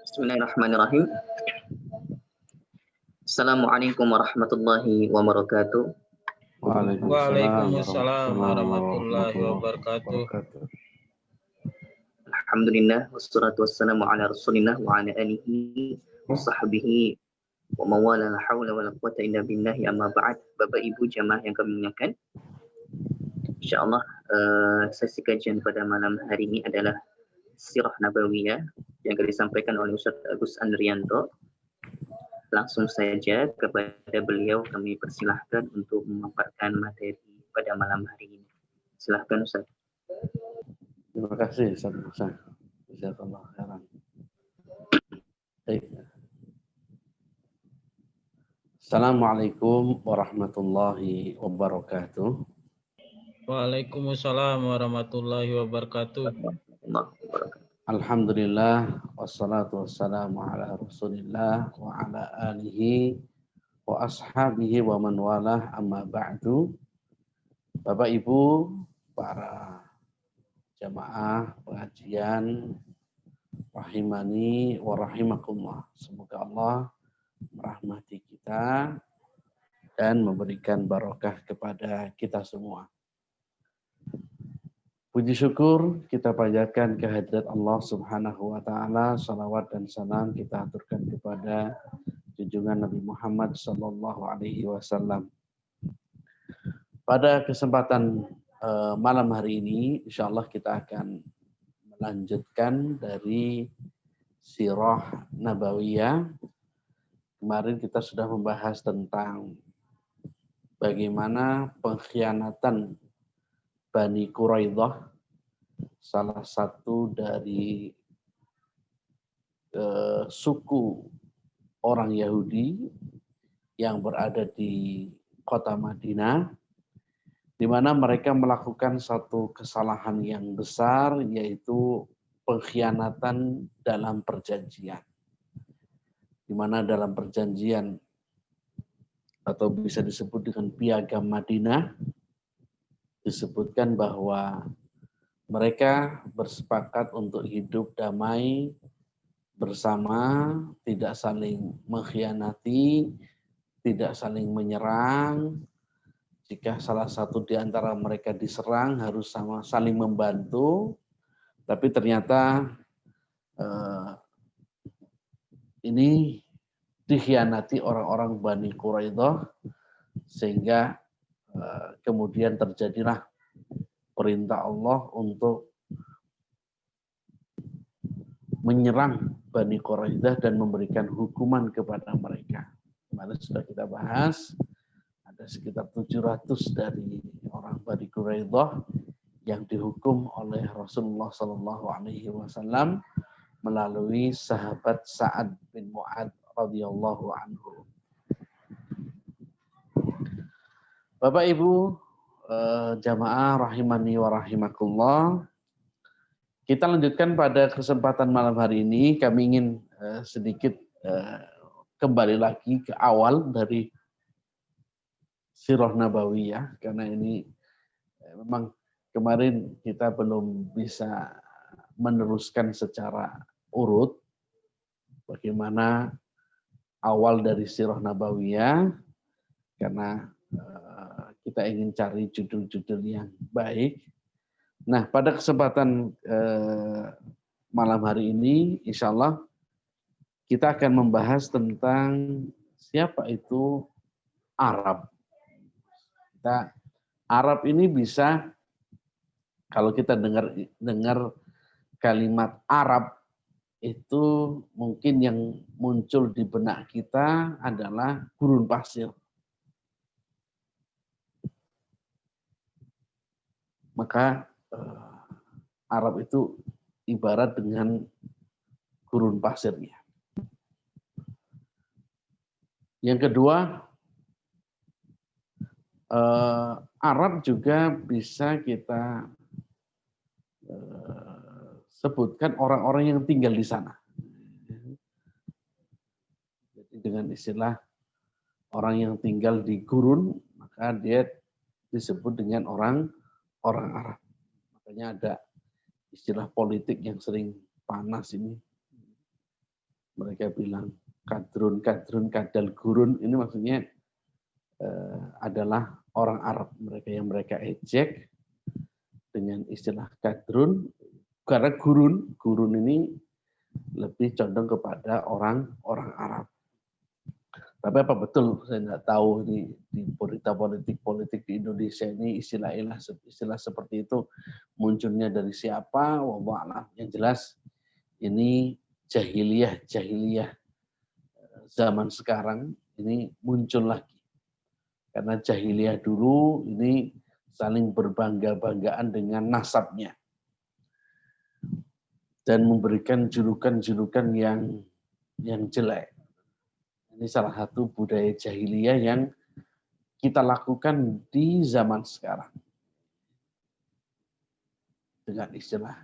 Bismillahirrahmanirrahim. Assalamualaikum warahmatullahi wabarakatuh. Waalaikumsalam warahmatullahi wabarakatuh. Alhamdulillah wassalatu wassalamu ala Rasulillah wa ala alihi wa sahbihi wa mawala la haula wala quwwata illa billahi amma ba'd. Bapak Ibu jamaah yang kami muliakan. Insyaallah sesi kajian pada malam hari ini adalah Sirah Nabawiyah yang akan disampaikan oleh Ustaz Agus Andrianto. Langsung saja kepada beliau kami persilahkan untuk memaparkan materi pada malam hari ini. Silahkan Ustaz. Terima kasih Ustaz Musa. Jazakallah khairan. Baik. Assalamualaikum warahmatullahi wabarakatuh. Waalaikumsalam warahmatullahi wabarakatuh. Alhamdulillah wassalatu wassalamu ala Rasulillah wa ala alihi wa ashabihi wa man walah amma ba'du. Bapak Ibu, para jamaah pengajian rahimani wa rahimakumullah. Semoga Allah merahmati kita dan memberikan barokah kepada kita semua. Puji syukur kita panjatkan kehadirat Allah Subhanahu wa taala, salawat dan salam kita aturkan kepada junjungan Nabi Muhammad sallallahu alaihi wasallam. Pada kesempatan malam hari ini insyaallah kita akan melanjutkan dari Sirah Nabawiyah. Kemarin kita sudah membahas tentang bagaimana pengkhianatan Bani Quraidah, salah satu dari suku orang Yahudi yang berada di kota Madinah, di mana mereka melakukan satu kesalahan yang besar, yaitu pengkhianatan dalam perjanjian. Di mana dalam perjanjian atau bisa disebut dengan Piagam Madinah, disebutkan bahwa mereka bersepakat untuk hidup damai bersama, tidak saling mengkhianati, tidak saling menyerang. Jika salah satu di antara mereka diserang harus sama saling membantu. Tapi ternyata ini dikhianati orang-orang Bani Quraidah, sehingga kemudian terjadilah perintah Allah untuk menyerang Bani Quraidah dan memberikan hukuman kepada mereka. Kemarin sudah kita bahas, ada sekitar 700 dari orang Bani Quraidah yang dihukum oleh Rasulullah SAW melalui sahabat Sa'ad bin Mu'ad radhiyallahu anhu. Bapak Ibu jamaah rahimani wa rahimakumullah, kita lanjutkan pada kesempatan malam hari ini. Kami ingin sedikit kembali lagi ke awal dari Sirah Nabawiyah, karena ini memang kemarin kita belum bisa meneruskan secara urut bagaimana awal dari Sirah Nabawiyah, karena kita ingin cari judul-judul yang baik. Nah, pada kesempatan malam hari ini, insya Allah kita akan membahas tentang siapa itu Arab. Arab ini bisa, kalau kita dengar kalimat Arab, itu mungkin yang muncul di benak kita adalah gurun pasir. Maka Arab itu ibarat dengan gurun pasirnya. Yang kedua, Arab juga bisa kita sebutkan orang-orang yang tinggal di sana. Jadi dengan istilah orang yang tinggal di gurun, maka dia disebut dengan orang Arab. Makanya ada istilah politik yang sering panas ini. Mereka bilang kadrun, kadal gurun, ini maksudnya adalah orang Arab, mereka yang mereka ejek dengan istilah kadrun, karena gurun ini lebih condong kepada orang Arab. Tapi apa betul, saya nggak tahu ini di berita politik di Indonesia ini istilah seperti itu munculnya dari siapa, wallahu a'lam. Yang jelas ini jahiliyah zaman sekarang ini muncul lagi. Karena jahiliyah dulu ini saling berbangga-banggaan dengan nasabnya. Dan memberikan julukan-julukan yang jelek. Ini salah satu budaya jahiliyah yang kita lakukan di zaman sekarang. Dengan istilah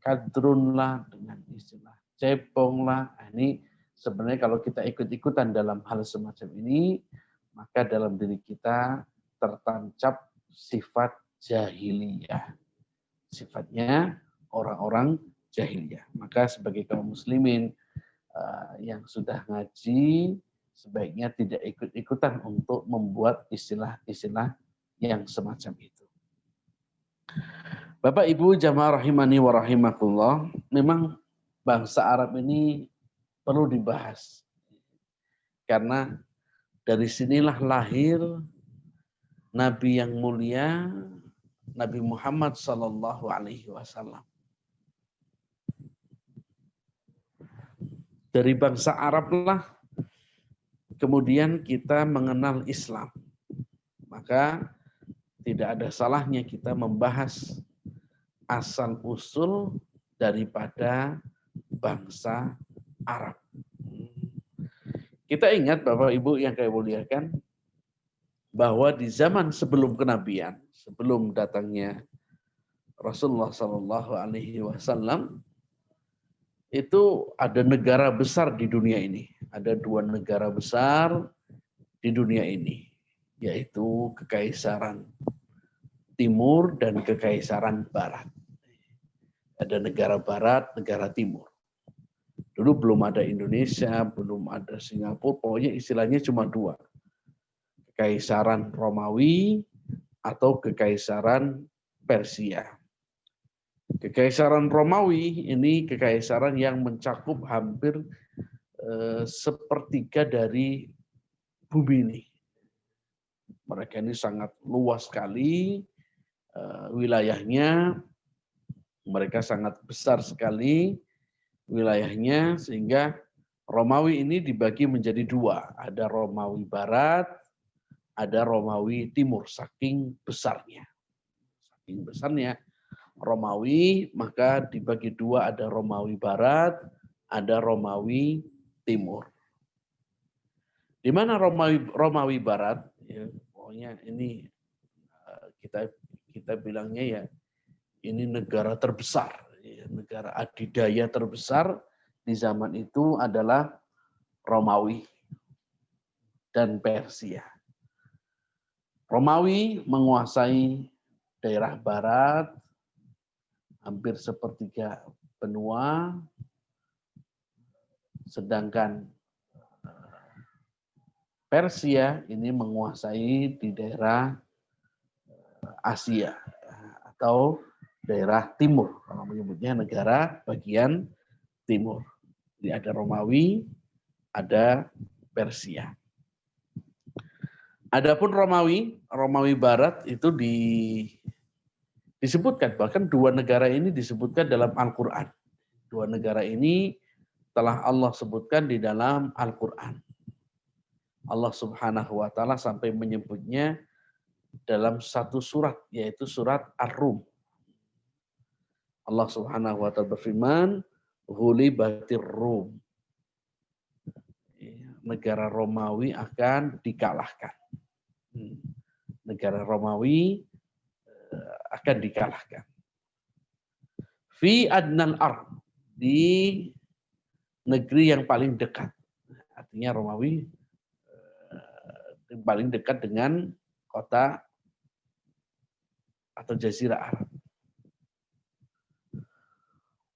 kadrun lah, dengan istilah cepong lah. Ini sebenarnya kalau kita ikut-ikutan dalam hal semacam ini, maka dalam diri kita tertancap sifat jahiliyah. Sifatnya orang-orang jahiliyah. Maka sebagai kaum muslimin yang sudah ngaji, sebaiknya tidak ikut-ikutan untuk membuat istilah-istilah yang semacam itu. Bapak Ibu jamaah rahimani wa rahimakumullah, memang bangsa Arab ini perlu dibahas. Karena dari sinilah lahir Nabi yang mulia, Nabi Muhammad sallallahu alaihi wasallam. Dari bangsa Arab lah kemudian kita mengenal Islam. Maka tidak ada salahnya kita membahas asal usul daripada bangsa Arab. Kita ingat Bapak Ibu yang kami muliakan, bahwa di zaman sebelum kenabian, sebelum datangnya Rasulullah Shallallahu Alaihi Wasallam, itu ada negara besar di dunia ini. Ada dua negara besar di dunia ini, yaitu Kekaisaran Timur dan Kekaisaran Barat. Ada negara Barat, negara Timur. Dulu belum ada Indonesia, belum ada Singapura, pokoknya istilahnya cuma dua. Kekaisaran Romawi atau Kekaisaran Persia. Kekaisaran Romawi ini kekaisaran yang mencakup hampir sepertiga dari bumi ini. Mereka ini sangat luas sekali wilayahnya, mereka sangat besar sekali wilayahnya, sehingga Romawi ini dibagi menjadi dua. Ada Romawi Barat, ada Romawi Timur, saking besarnya. Saking besarnya Romawi, maka dibagi dua, ada Romawi Barat, ada Romawi Timur. Di mana Romawi Barat, ya, pokoknya ini kita bilangnya ya, ini negara terbesar, ya, negara adidaya terbesar di zaman itu adalah Romawi dan Persia. Romawi menguasai daerah barat, hampir sepertiga benua, sedangkan Persia ini menguasai di daerah Asia atau daerah timur, kalau menyebutnya negara bagian timur. Jadi ada Romawi, ada Persia. Adapun Romawi Barat itu disebutkan, bahkan dua negara ini disebutkan dalam Al-Quran. Dua negara ini telah Allah sebutkan di dalam Al-Quran. Allah Subhanahu wa Ta'ala sampai menyebutnya dalam satu surat, yaitu surat Ar-Rum. Allah Subhanahu wa Ta'ala berfirman, "Ghulibatir Rum." Negara Romawi akan dikalahkan. Negara Romawi akan dikalahkan. Fi adnal ard, di negeri yang paling dekat. Artinya Romawi paling dekat dengan kota atau jazirah Arab.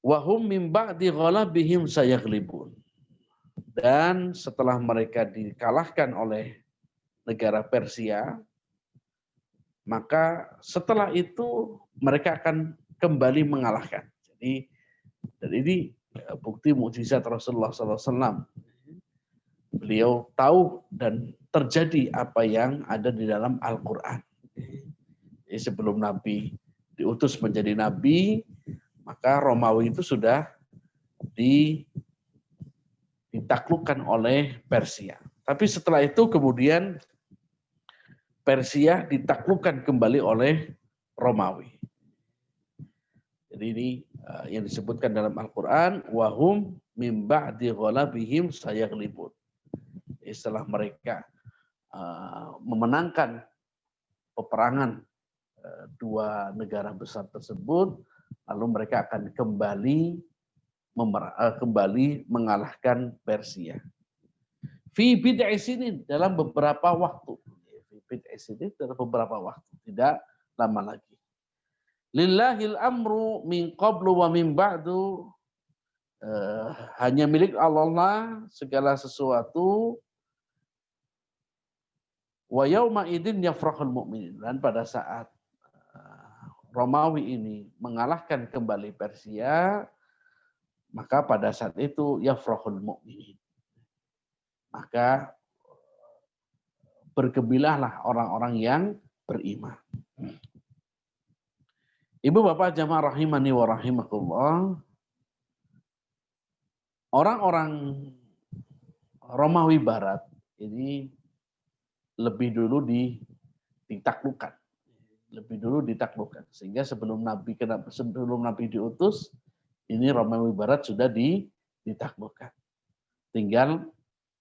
Wa hum min ba'di ghalabihim sayaghlibun. Dan setelah mereka dikalahkan oleh negara Persia, maka setelah itu mereka akan kembali mengalahkan. Jadi, dan ini bukti mukjizat Rasulullah SAW. Beliau tahu dan terjadi apa yang ada di dalam Al-Quran. Jadi sebelum Nabi diutus menjadi Nabi, maka Romawi itu sudah ditaklukkan oleh Persia. Tapi setelah itu kemudian Persia ditaklukkan kembali oleh Romawi. Jadi ini yang disebutkan dalam Al-Quran, wahum mim ba'di ghalabihim sayaghlibun. Setelah mereka memenangkan peperangan dua negara besar tersebut, lalu mereka akan kembali mengalahkan Persia. Fi bid'i sinin, dalam beberapa waktu. Fi bid'i sinin, dalam beberapa waktu, tidak lama lagi. Lillahil amru min qablu wa min ba'du. Hanya milik Allah segala sesuatu. Wa yauma idzin yafrahul mu'minin. Dan pada saat Romawi ini mengalahkan kembali Persia, maka pada saat itu yafrahul mu'minin. Maka bergembiralah orang-orang yang beriman. Ibu bapak jamaah rahimani wa rahimakumullah. Orang-orang Romawi Barat ini lebih dulu ditaklukkan. Lebih dulu ditaklukkan. Sehingga sebelum Nabi diutus, ini Romawi Barat sudah ditaklukkan. Tinggal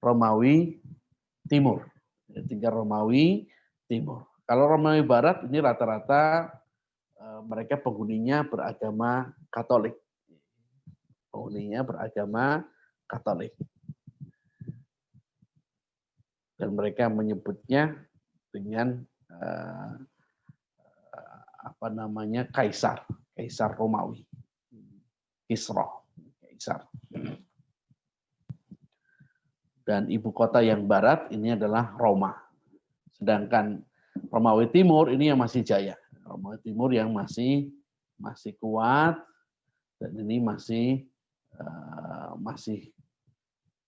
Romawi Timur. Tinggal Romawi Timur. Kalau Romawi Barat ini rata-rata mereka penghuninya beragama Katolik. Penghuninya beragama Katolik. Dan mereka menyebutnya dengan Kaisar Romawi. Kisra, Kaisar. Dan ibu kota yang barat ini adalah Roma. Sedangkan Romawi Timur ini yang masih jaya. Romawi Timur yang masih kuat, dan ini masih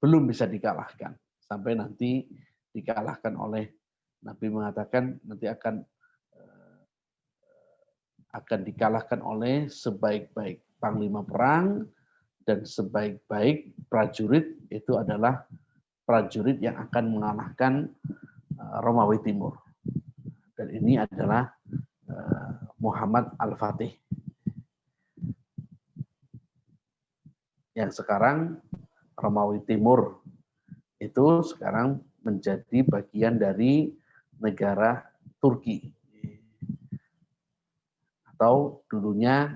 belum bisa dikalahkan. Sampai nanti dikalahkan oleh, Nabi mengatakan nanti akan dikalahkan oleh sebaik-baik panglima perang dan sebaik-baik prajurit, itu adalah prajurit yang akan mengalahkan Romawi Timur. Dan ini adalah Muhammad Al-Fatih. Yang sekarang Romawi Timur itu sekarang menjadi bagian dari negara Turki. Atau dulunya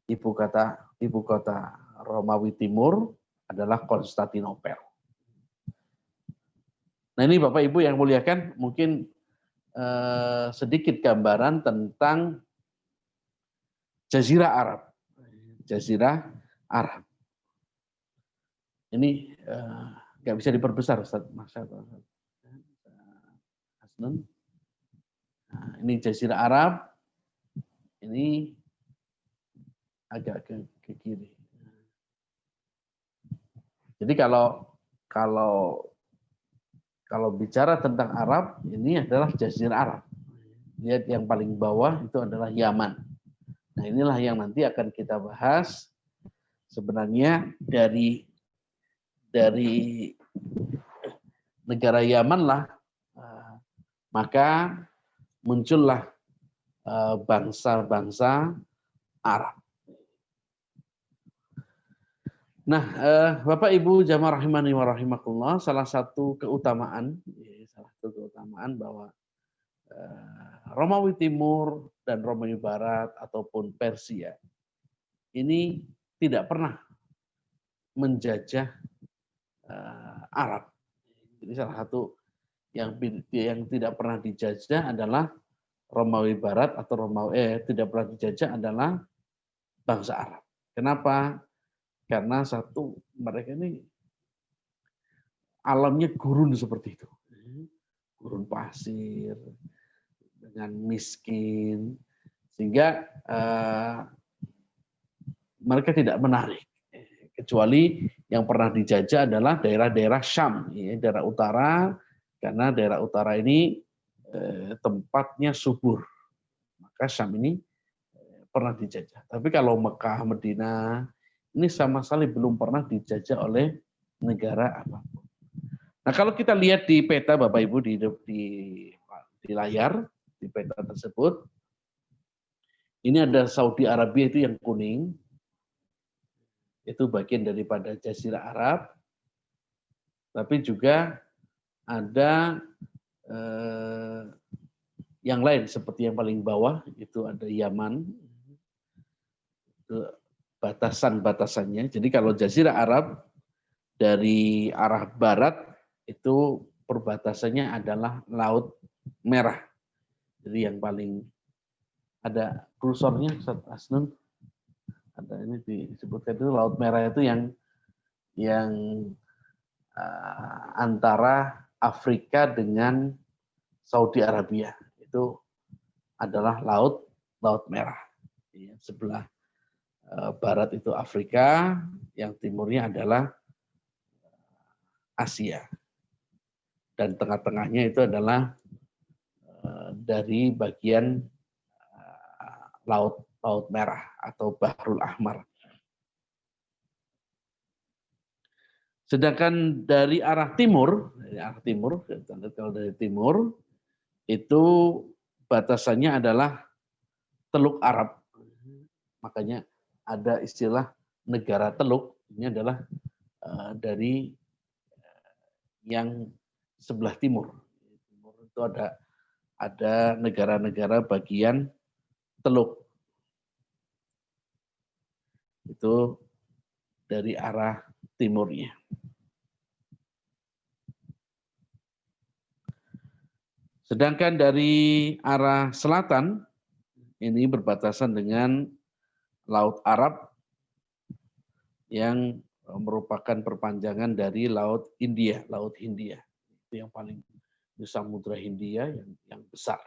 ibu kota Romawi Timur adalah Konstantinopel. Nah ini Bapak Ibu yang muliakan, mungkin sedikit gambaran tentang Jazirah Arab. Jazirah Arab. Ini nggak bisa diperbesar, Ustaz. Nah, ini Jazirah Arab. Ini agak ke kiri. Jadi kalau bicara tentang Arab, ini adalah Jazirah Arab. Lihat yang paling bawah itu adalah Yaman. Nah inilah yang nanti akan kita bahas. Sebenarnya dari negara Yaman lah, maka muncullah bangsa-bangsa Arab. Nah, Bapak Ibu jamaah rahimani wa rahimakumullah, salah satu keutamaan bahwa Romawi Timur dan Romawi Barat ataupun Persia ini tidak pernah menjajah Arab. Jadi salah satu yang tidak pernah dijajah adalah Romawi Barat atau tidak pernah dijajah adalah bangsa Arab. Kenapa? Karena satu, mereka ini alamnya gurun seperti itu. Gurun pasir, dengan miskin, sehingga mereka tidak menarik. Kecuali yang pernah dijajah adalah daerah-daerah Syam, ya, daerah utara, karena daerah utara ini tempatnya subur. Maka Syam ini pernah dijajah. Tapi kalau Mekah, Madinah, ini sama sekali belum pernah dijajah oleh negara apapun. Nah, kalau kita lihat di peta Bapak Ibu di layar, di peta tersebut, ini ada Saudi Arabia itu yang kuning, itu bagian daripada Jazirah Arab, tapi juga ada yang lain seperti yang paling bawah, itu ada Yaman, batasan-batasannya. Jadi kalau Jazirah Arab dari arah barat itu perbatasannya adalah Laut Merah. Jadi yang paling ada kursornya, Ustaz Asnun, ada ini disebutkan itu Laut Merah itu yang antara Afrika dengan Saudi Arabia, itu adalah Laut Merah. Sebelah barat itu Afrika, yang timurnya adalah Asia. Dan tengah-tengahnya itu adalah dari bagian Laut Merah atau Bahrul Ahmar. Sedangkan dari arah timur, kalau dari timur itu batasannya adalah Teluk Arab. Makanya ada istilah negara teluk, ini adalah dari yang sebelah timur. Timur itu ada negara-negara bagian teluk. Itu dari arah timurnya. Sedangkan dari arah selatan, ini berbatasan dengan Laut Arab yang merupakan perpanjangan dari Laut Hindia. Itu yang paling di Samudra Hindia yang besar.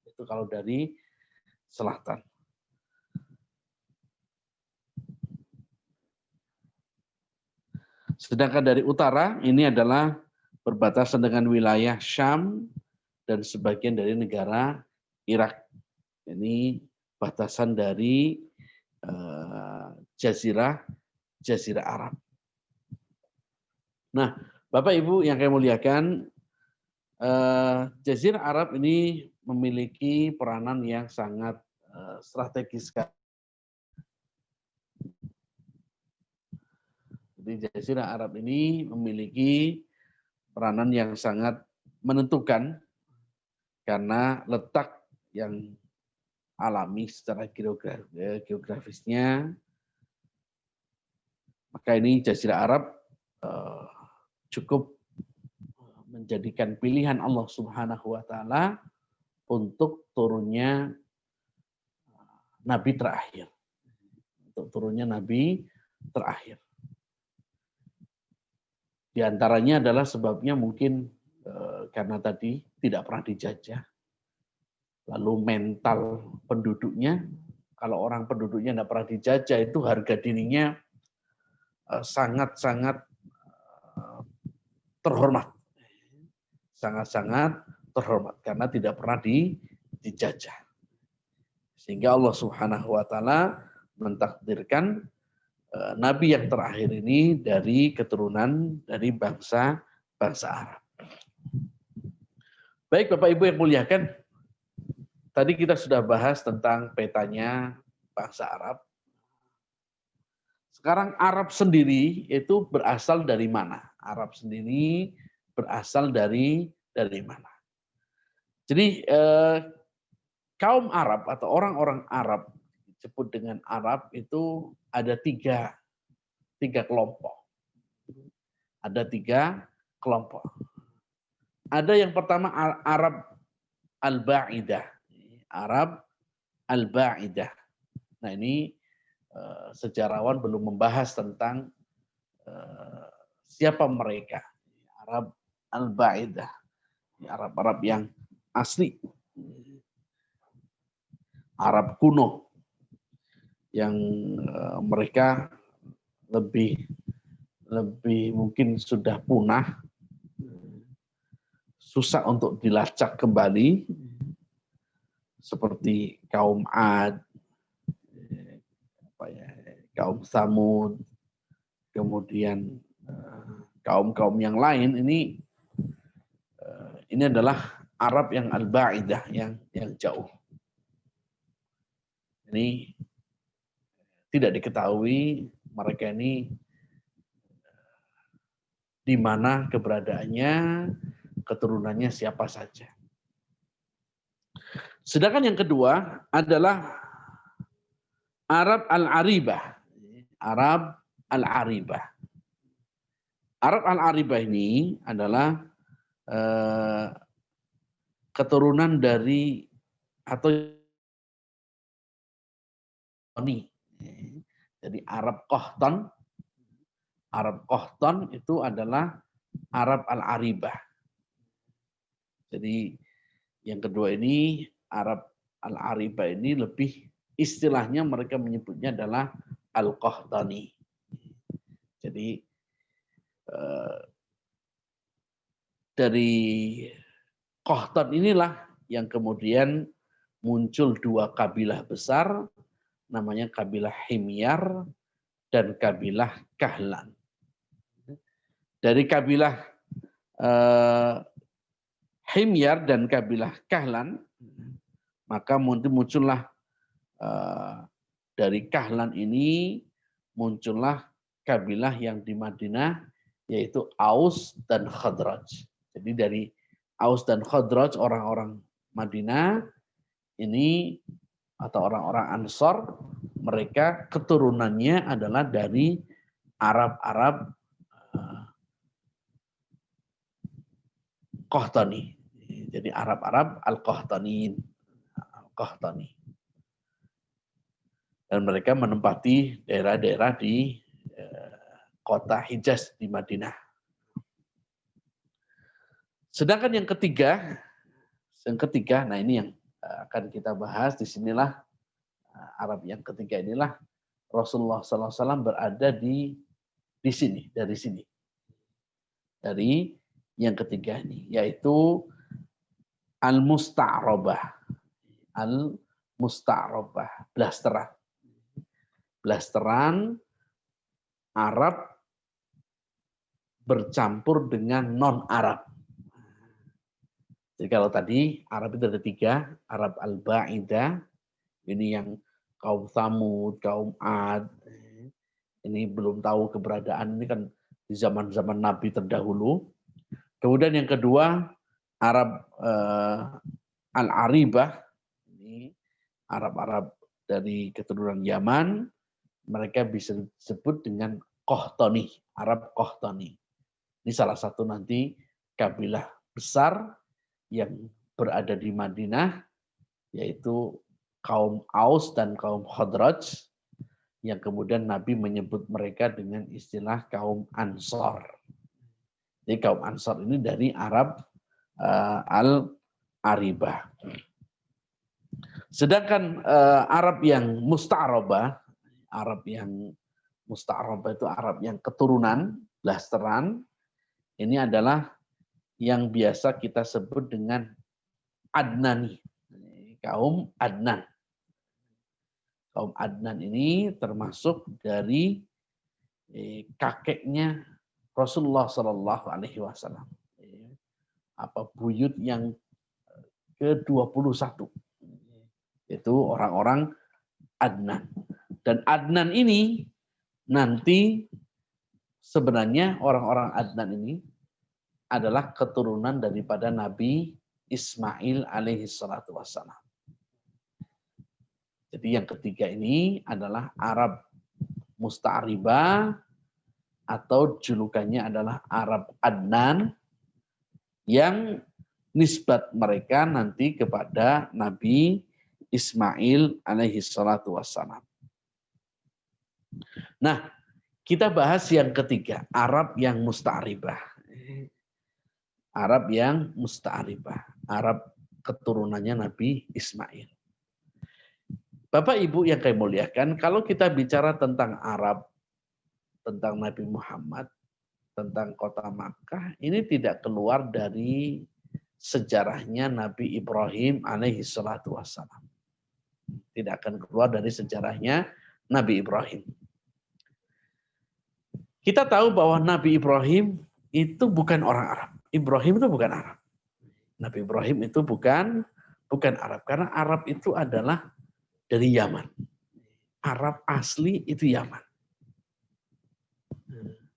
Itu kalau dari selatan. Sedangkan dari utara, ini adalah berbatasan dengan wilayah Syam dan sebagian dari negara Irak. Ini batasan dari Jazirah Arab. Nah, Bapak Ibu yang kami muliakan, Jazirah Arab ini memiliki peranan yang sangat strategis. Jadi Jazirah Arab ini memiliki peranan yang sangat menentukan karena letak yang alami secara geografisnya. Maka ini Jazirah Arab cukup menjadikan pilihan Allah Subhanahu wa taala untuk turunnya nabi terakhir. Di antaranya adalah sebabnya mungkin karena tadi tidak pernah dijajah. Lalu mental penduduknya, kalau orang penduduknya tidak pernah dijajah itu harga dirinya sangat-sangat terhormat. Sangat-sangat terhormat karena tidak pernah dijajah. Sehingga Allah Subhanahu wa taala mentakdirkan nabi yang terakhir ini dari keturunan dari bangsa Arab. Baik Bapak Ibu yang muliakan, tadi kita sudah bahas tentang petanya bangsa Arab. Sekarang Arab sendiri itu berasal dari mana? Arab sendiri berasal dari mana? Jadi kaum Arab atau orang-orang Arab disebut dengan Arab itu ada tiga kelompok. Ada tiga kelompok. Ada yang pertama Arab Al-Ba'idah. Arab Al-Ba'idah. Nah ini sejarawan belum membahas tentang siapa mereka. Arab al-ba'idah, Arab-Arab yang asli, Arab kuno, yang mereka lebih mungkin sudah punah, susah untuk dilacak kembali, seperti kaum Ad, kaum Tsamud, kemudian kaum-kaum yang lain. Ini adalah Arab yang al-ba'idah, yang jauh. Ini tidak diketahui mereka ini di mana keberadaannya, keturunannya siapa saja. Sedangkan yang kedua adalah Arab al-Aribah. Arab al-Aribah. Arab al-Aribah ini adalah keturunan dari atau ini. Jadi Arab Qahtan. Arab Qahtan itu adalah Arab al-Aribah. Jadi yang kedua ini, Arab al-Aribah ini lebih istilahnya mereka menyebutnya adalah al-Qahtani. Jadi dari Qahtan inilah yang kemudian muncul dua kabilah besar, namanya kabilah Himyar dan kabilah Kahlan. Dari kabilah Himyar dan kabilah Kahlan, maka muncullah dari Kahlan ini muncullah kabilah yang di Madinah, yaitu Aus dan Khadraj. Jadi dari Aus dan Khadraj, orang-orang Madinah ini atau orang-orang Ansor, mereka keturunannya adalah dari Arab-Arab Qahtani. Jadi Arab-Arab al-Qahtani. Dan mereka menempati daerah-daerah di kota Hijaz di Madinah. Sedangkan yang ketiga, nah ini yang akan kita bahas di sinilah, Arab yang ketiga inilah Rasulullah SAW berada di sini, dari sini. Dari yang ketiga ini, yaitu Al-Musta'rabah. Al-Musta'rabah, blasteran Arab bercampur dengan non-Arab. Jadi kalau tadi Arab itu ada tiga, Arab al-Ba'idah, ini yang kaum Tsamud, kaum Ad, ini belum tahu keberadaan, ini kan di zaman-zaman Nabi terdahulu. Kemudian yang kedua, Arab al-Aribah, ini Arab-Arab dari keturunan Yaman, mereka bisa disebut dengan Qahtani, Arab Qahtani. Ini salah satu nanti kabilah besar yang berada di Madinah, yaitu kaum Aus dan kaum Khadraj, yang kemudian Nabi menyebut mereka dengan istilah kaum Ansor. Jadi kaum Ansor ini dari Arab al-Aribah. Sedangkan Arab yang Musta'rabah, itu Arab yang keturunan, blasteran, ini adalah yang biasa kita sebut dengan Adnani, kaum Adnan. Kaum Adnan ini termasuk dari kakeknya Rasulullah SAW. Buyut yang ke-21. Itu orang-orang Adnan. Dan Adnan ini nanti sebenarnya orang-orang Adnan ini adalah keturunan daripada Nabi Ismail alaihi salatu wassalam. Jadi yang ketiga ini adalah Arab Musta'ribah atau julukannya adalah Arab Adnan, yang nisbat mereka nanti kepada Nabi Ismail alaihi salatu wassalam. Nah, kita bahas yang ketiga, Arab yang Musta'ribah. Arab yang musta'aribah, Arab keturunannya Nabi Ismail. Bapak Ibu yang kami muliakan, kalau kita bicara tentang Arab, tentang Nabi Muhammad, tentang kota Makkah, ini tidak keluar dari sejarahnya Nabi Ibrahim alaihi salatu wassalam. Tidak akan keluar dari sejarahnya Nabi Ibrahim. Kita tahu bahwa Nabi Ibrahim itu bukan orang Arab. Ibrahim itu bukan Arab. Nabi Ibrahim itu bukan Arab. Karena Arab itu adalah dari Yaman. Arab asli itu Yaman.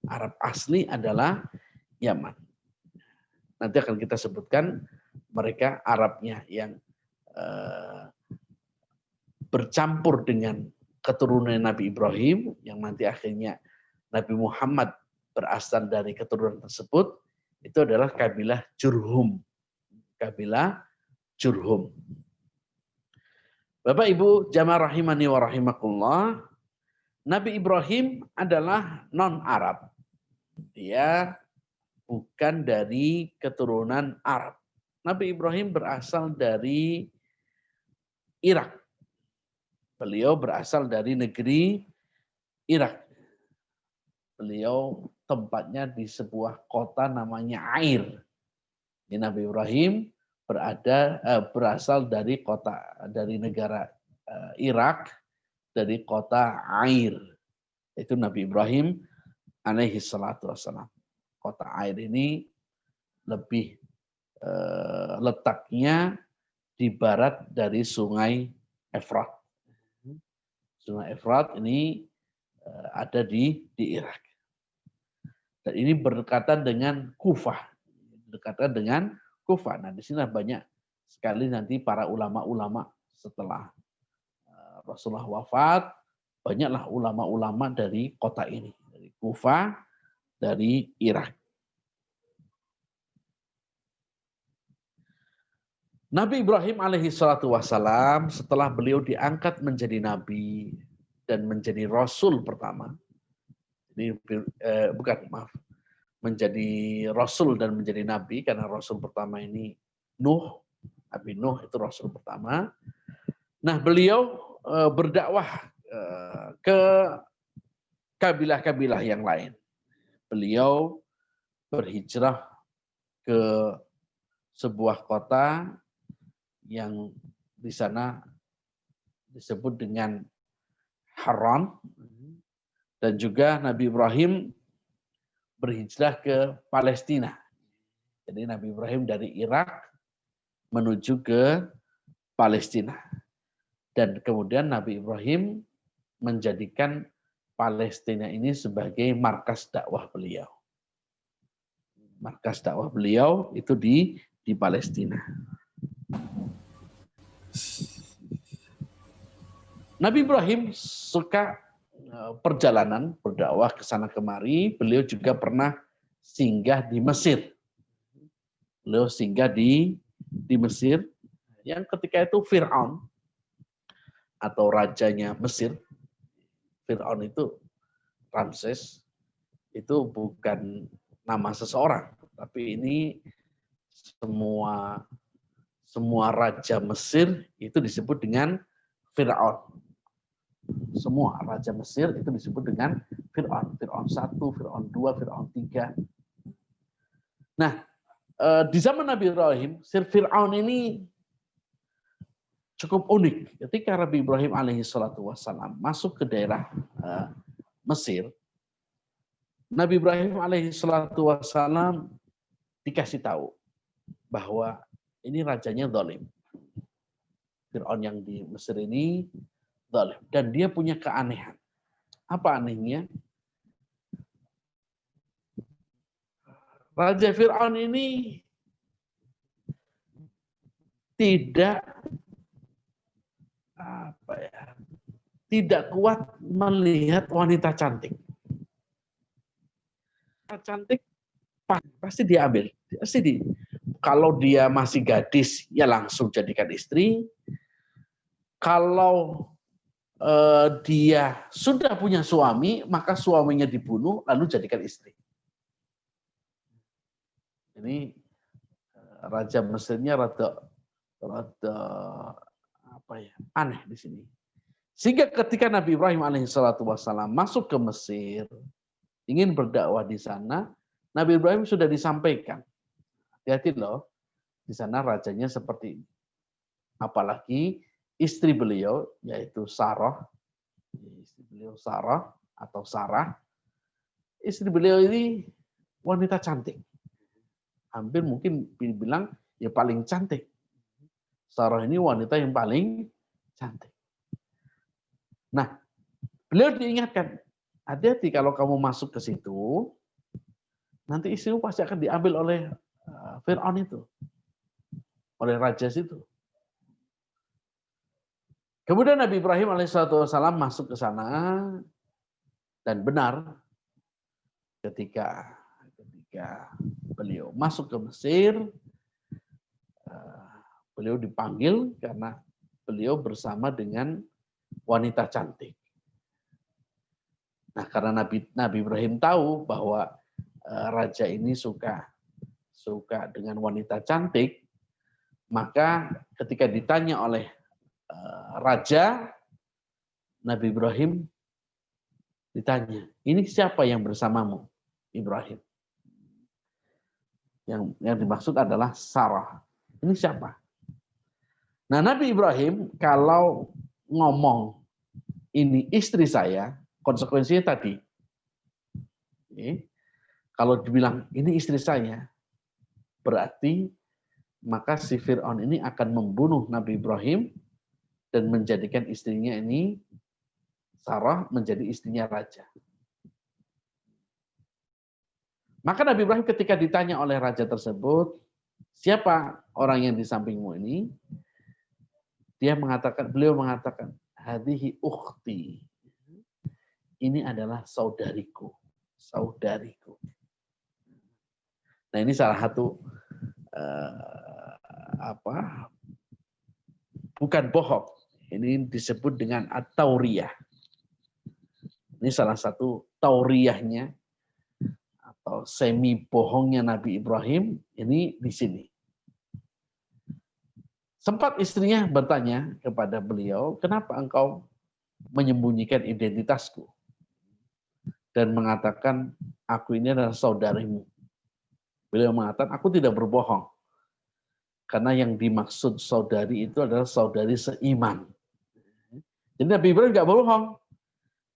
Arab asli adalah Yaman. Nanti akan kita sebutkan mereka Arabnya yang bercampur dengan keturunan Nabi Ibrahim, yang nanti akhirnya Nabi Muhammad berasal dari keturunan tersebut, itu adalah kabilah Jurhum. Kabilah Jurhum. Bapak Ibu jamaah rahimani wa rahimakumullah, Nabi Ibrahim adalah non-Arab. Dia bukan dari keturunan Arab. Nabi Ibrahim berasal dari Irak. Beliau berasal dari negeri Irak. Beliau tempatnya di sebuah kota namanya Air. Ini Nabi Ibrahim berasal dari negara Irak, dari kota Air. Itu Nabi Ibrahim alaihi salatu wassalam. Kota Air ini lebih letaknya di barat dari Sungai Efrat. Sungai Efrat ini ada di Irak. Dan ini berdekatan dengan Kufah. Berdekatan dengan Kufah. Nah, di sini banyak sekali nanti para ulama-ulama setelah Rasulullah wafat, banyaklah ulama-ulama dari kota ini, dari Kufah, dari Irak. Nabi Ibrahim alaihi salatu wassalam setelah beliau diangkat menjadi nabi dan menjadi rasul pertama. Menjadi rasul dan menjadi nabi, karena rasul pertama ini Nuh, Nabi Nuh itu rasul pertama. Nah, beliau berdakwah ke kabilah-kabilah yang lain. Beliau berhijrah ke sebuah kota yang di sana disebut dengan Haran, dan juga Nabi Ibrahim berhijrah ke Palestina. Jadi Nabi Ibrahim dari Irak menuju ke Palestina. Dan kemudian Nabi Ibrahim menjadikan Palestina ini sebagai markas dakwah beliau. Markas dakwah beliau itu di Palestina. Nabi Ibrahim suka perjalanan berdakwah ke sana kemari. Beliau juga pernah singgah di Mesir. Beliau singgah di Mesir, yang ketika itu Fir'aun atau rajanya Mesir. Fir'aun itu Ramses, itu bukan nama seseorang, tapi ini semua raja Mesir itu disebut dengan Fir'aun. Semua raja Mesir itu disebut dengan Fir'aun. Fir'aun 1, Fir'aun 2, Fir'aun 3. Nah, di zaman Nabi Ibrahim, Fir'aun ini cukup unik. Ketika Nabi Ibrahim alaihi salatu wassalam masuk ke daerah Mesir, Nabi Ibrahim alaihi salatu wassalam dikasih tahu bahwa ini rajanya zalim. Fir'aun yang di Mesir ini zalim. Dan dia punya keanehan. Apa anehnya? Raja Fir'aun ini tidak kuat melihat wanita cantik. Cantik pasti diambil. Kalau dia masih gadis, ya langsung jadikan istri. Kalau dia sudah punya suami, maka suaminya dibunuh, lalu jadikan istri. Ini Raja Mesirnya rada aneh di sini. Sehingga ketika Nabi Ibrahim alaihissalam masuk ke Mesir, ingin berdakwah di sana, Nabi Ibrahim sudah disampaikan. Hati-hati loh, di sana rajanya seperti ini. Apalagi istri beliau, yaitu Sarah, istri beliau Sarah atau Sarah, istri beliau ini wanita cantik. Hampir mungkin dibilang ya paling cantik. Sarah ini wanita yang paling cantik. Nah, beliau diingatkan, hati-hati kalau kamu masuk ke situ, nanti istrimu pasti akan diambil oleh Fir'aun itu. Oleh raja situ. Kemudian Nabi Ibrahim alaihissalam masuk ke sana, dan benar ketika beliau masuk ke Mesir, beliau dipanggil karena beliau bersama dengan wanita cantik. Nah, karena Nabi Ibrahim tahu bahwa raja ini suka dengan wanita cantik, maka ketika ditanya oleh raja, Nabi Ibrahim ditanya, ini siapa yang bersamamu, Ibrahim? Yang dimaksud adalah Sarah. Ini siapa? Nah, Nabi Ibrahim kalau ngomong ini istri saya, konsekuensinya tadi. Kalau dibilang ini istri saya, berarti maka si Fir'aun ini akan membunuh Nabi Ibrahim dan menjadikan istrinya ini, Sarah, menjadi istrinya raja. Maka Nabi Ibrahim ketika ditanya oleh raja tersebut, siapa orang yang di sampingmu ini? Beliau mengatakan, hadihi ukhti. Ini adalah saudariku. Saudariku. Nah, ini salah satu bukan bohong. Ini disebut dengan at-tauriyah. Ini salah satu tauriyahnya atau semi bohongnya Nabi Ibrahim ini di sini. Sempat istrinya bertanya kepada beliau, kenapa engkau menyembunyikan identitasku? Dan mengatakan, aku ini adalah saudarimu. Beliau mengatakan, aku tidak berbohong. Karena yang dimaksud saudari itu adalah saudari seiman. Jadi Nabi Ibrahim nggak berbohong.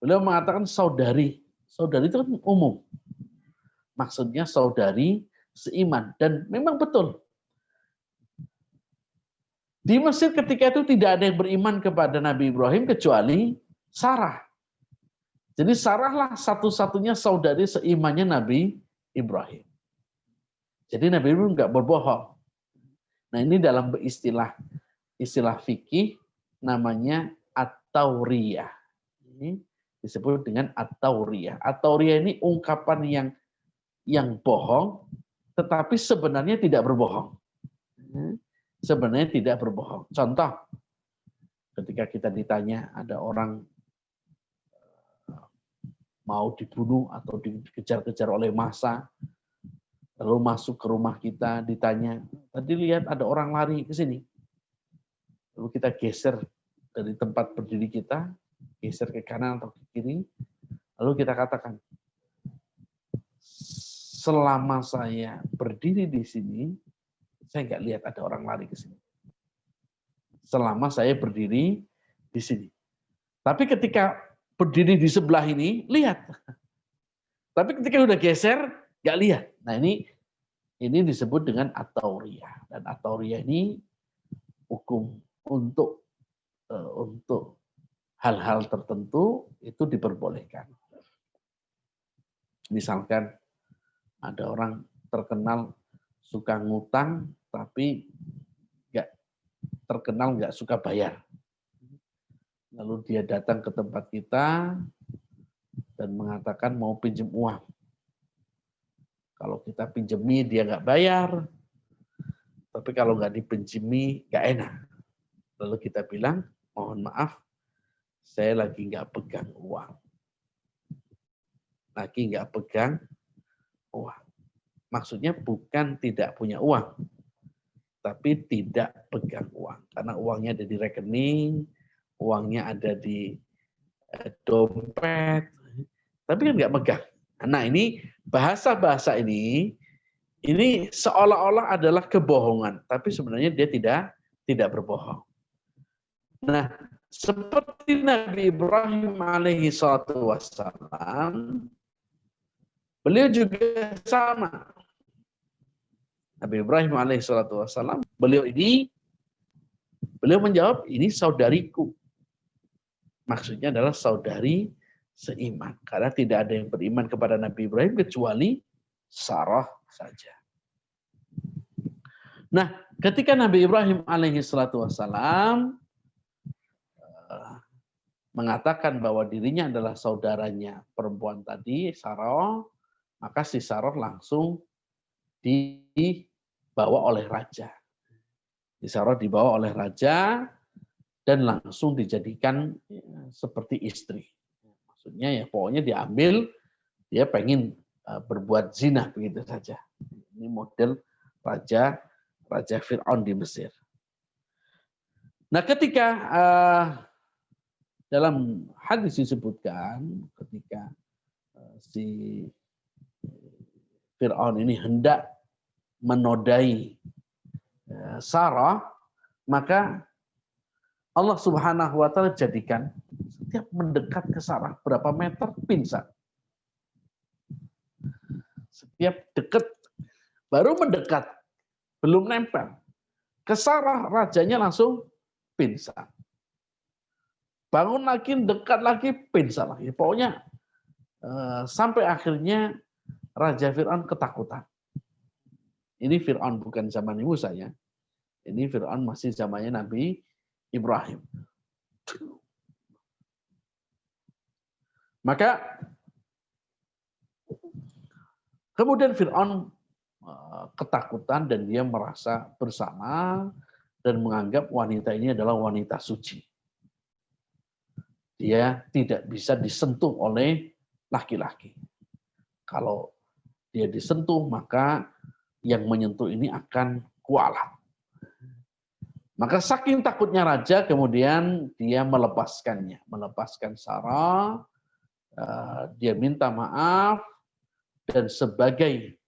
Beliau mengatakan saudari. Saudari itu kan umum. Maksudnya saudari seiman. Dan memang betul. Di Mesir ketika itu tidak ada yang beriman kepada Nabi Ibrahim kecuali Sarah. Jadi Sarah lah satu-satunya saudari seimannya Nabi Ibrahim. Jadi Nabi Ibrahim nggak berbohong. Nah, ini dalam istilah fikih namanya at-tauriyah. Ini disebut dengan at-tauriyah. At-tauriyah ini ungkapan yang bohong, tetapi sebenarnya tidak berbohong. Sebenarnya tidak berbohong. Contoh, ketika kita ditanya ada orang mau dibunuh atau dikejar-kejar oleh massa, lalu masuk ke rumah kita, ditanya, tadi lihat ada orang lari ke sini. Lalu kita geser dari tempat berdiri kita, geser ke kanan atau ke kiri, lalu kita katakan, selama saya berdiri di sini, saya nggak lihat ada orang lari ke sini. Selama saya berdiri di sini. Tapi ketika berdiri di sebelah ini, lihat. Tapi ketika udah geser, nggak lihat. Nah, ini disebut dengan at-tauriyah. Dan at-tauriyah ini hukum untuk hal-hal tertentu itu diperbolehkan. Misalkan ada orang terkenal suka ngutang, tapi nggak suka bayar. Lalu dia datang ke tempat kita dan mengatakan mau pinjam uang. Kalau kita pinjemi dia nggak bayar, tapi kalau nggak dipinjemi nggak enak. Lalu kita bilang, mohon maaf, saya lagi nggak pegang uang. Lagi nggak pegang uang. Maksudnya bukan tidak punya uang, tapi tidak pegang uang. Karena uangnya ada di rekening, uangnya ada di dompet, tapi kan nggak pegang. Nah ini bahasa-bahasa ini seolah-olah adalah kebohongan, tapi sebenarnya dia tidak berbohong. Nah, seperti Nabi Ibrahim alaihi salatu wassalam, beliau juga sama. Nabi Ibrahim alaihi salatu wassalam, beliau menjawab, ini saudariku. Maksudnya adalah saudari seiman. Karena tidak ada yang beriman kepada Nabi Ibrahim kecuali Sarah saja. Nah, ketika Nabi Ibrahim alaihi salatu wassalam mengatakan bahwa dirinya adalah saudaranya perempuan tadi, Sarah, maka si Sarah langsung dibawa oleh raja. Si Sarah dibawa oleh raja dan langsung dijadikan seperti istri. Maksudnya ya pokoknya diambil, dia pengen berbuat zina begitu saja. Ini model Raja Fir'aun di Mesir. Nah ketika dalam hadis disebutkan ketika si Fir'aun ini hendak menodai Sarah, maka Allah Subhanahu wa taala jadikan setiap mendekat ke Sarah berapa meter pingsan. Setiap dekat, baru mendekat, belum nempel. Ke Sarah, rajanya langsung pingsan. Bangun lagi, dekat lagi, pingsan lagi. Pokoknya sampai akhirnya Raja Fir'aun ketakutan. Ini Fir'aun bukan zaman Musa ya. Ini Fir'aun masih zamannya Nabi Ibrahim. Maka kemudian Fir'aun ketakutan dan dia merasa bersalah dan menganggap wanita ini adalah wanita suci. Dia tidak bisa disentuh oleh laki-laki. Kalau dia disentuh, maka yang menyentuh ini akan kualat. Maka saking takutnya raja, kemudian dia melepaskannya. Melepaskan Sarah, dia minta maaf, dan sebagai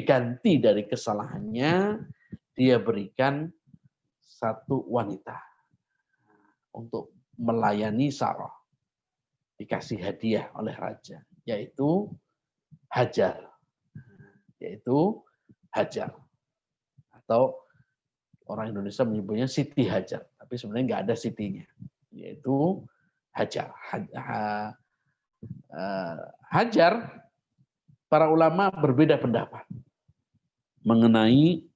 ganti dari kesalahannya, dia berikan satu wanita untuk melayani Sarah. Dikasih hadiah oleh raja, yaitu Hajar. Atau orang Indonesia menyebutnya Siti Hajar, tapi sebenarnya nggak ada Sitinya, yaitu Hajar. Hajar, para ulama berbeda pendapat mengenai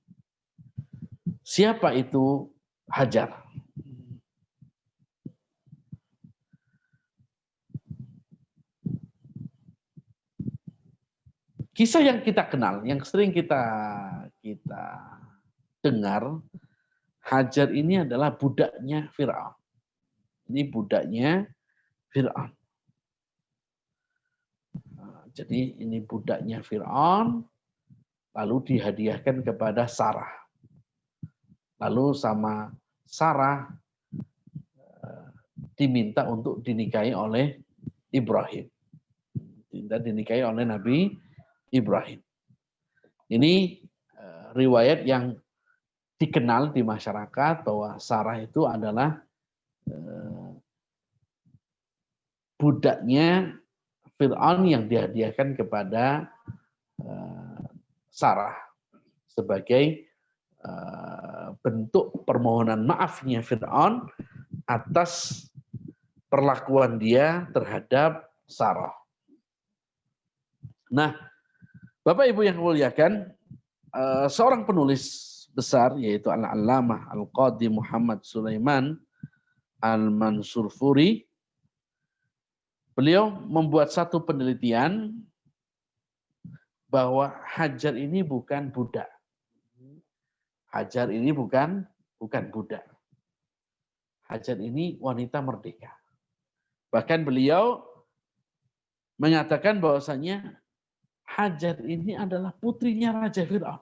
siapa itu Hajar. Kisah yang kita kenal, yang sering kita dengar, Hajar ini adalah budaknya Fir'aun. Ini budaknya Fir'aun. Jadi ini budaknya Fir'aun, lalu dihadiahkan kepada Sarah. Lalu sama Sarah diminta untuk dinikahi oleh Ibrahim. Dinikahi oleh Nabi Ibrahim. Ini riwayat yang dikenal di masyarakat bahwa Sarah itu adalah budaknya Fir'aun yang dihadiahkan kepada Sarah sebagai bentuk permohonan maafnya Fir'aun atas perlakuan dia terhadap Sarah. Nah, Bapak Ibu yang muliakan, seorang penulis besar yaitu Al-Allamah Al-Qadhi Muhammad Sulaiman Al-Mansurfuri, beliau membuat satu penelitian bahwa Hajar ini bukan budak. Hajar ini bukan budak. Hajar ini wanita merdeka. Bahkan beliau menyatakan bahwasanya Hajar ini adalah putrinya Raja Fir'aun.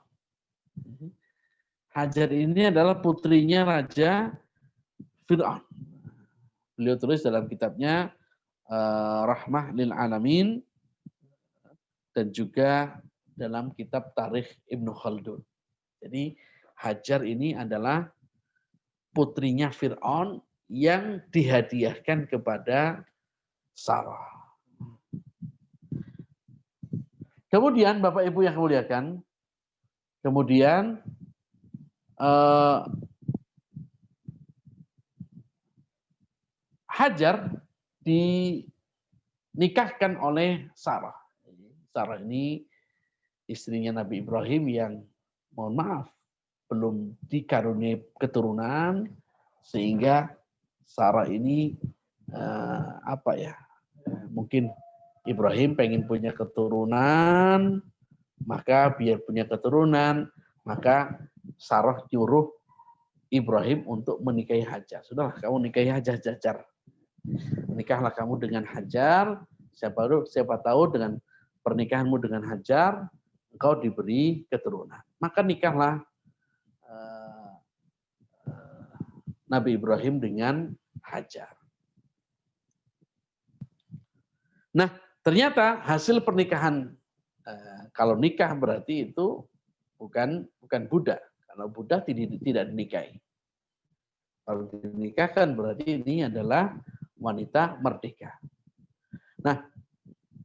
Hajar ini adalah putrinya Raja Fir'aun. Beliau tulis dalam kitabnya Rahmah lil Alamin dan juga dalam kitab Tarikh Ibnu Khaldun. Jadi Hajar ini adalah putrinya Fir'aun yang dihadiahkan kepada Sarah. Kemudian Bapak Ibu yang muliakan, kemudian Hajar dinikahkan oleh Sarah. Sarah ini istrinya Nabi Ibrahim yang mohon maaf belum dikaruniai keturunan, sehingga Sarah ini mungkin Ibrahim pengen punya keturunan, maka biar punya keturunan, maka Sarah nyuruh Ibrahim untuk menikahi Hajar. Sudahlah, kamu nikahi Hajar. Menikahlah kamu dengan Hajar, siapa tahu dengan pernikahanmu dengan Hajar, engkau diberi keturunan. Maka nikahlah Nabi Ibrahim dengan Hajar. Nah, ternyata hasil pernikahan, kalau nikah berarti itu bukan budak. Kalau budak tidak dinikahi. Kalau dinikahkan berarti ini adalah wanita merdeka. Nah,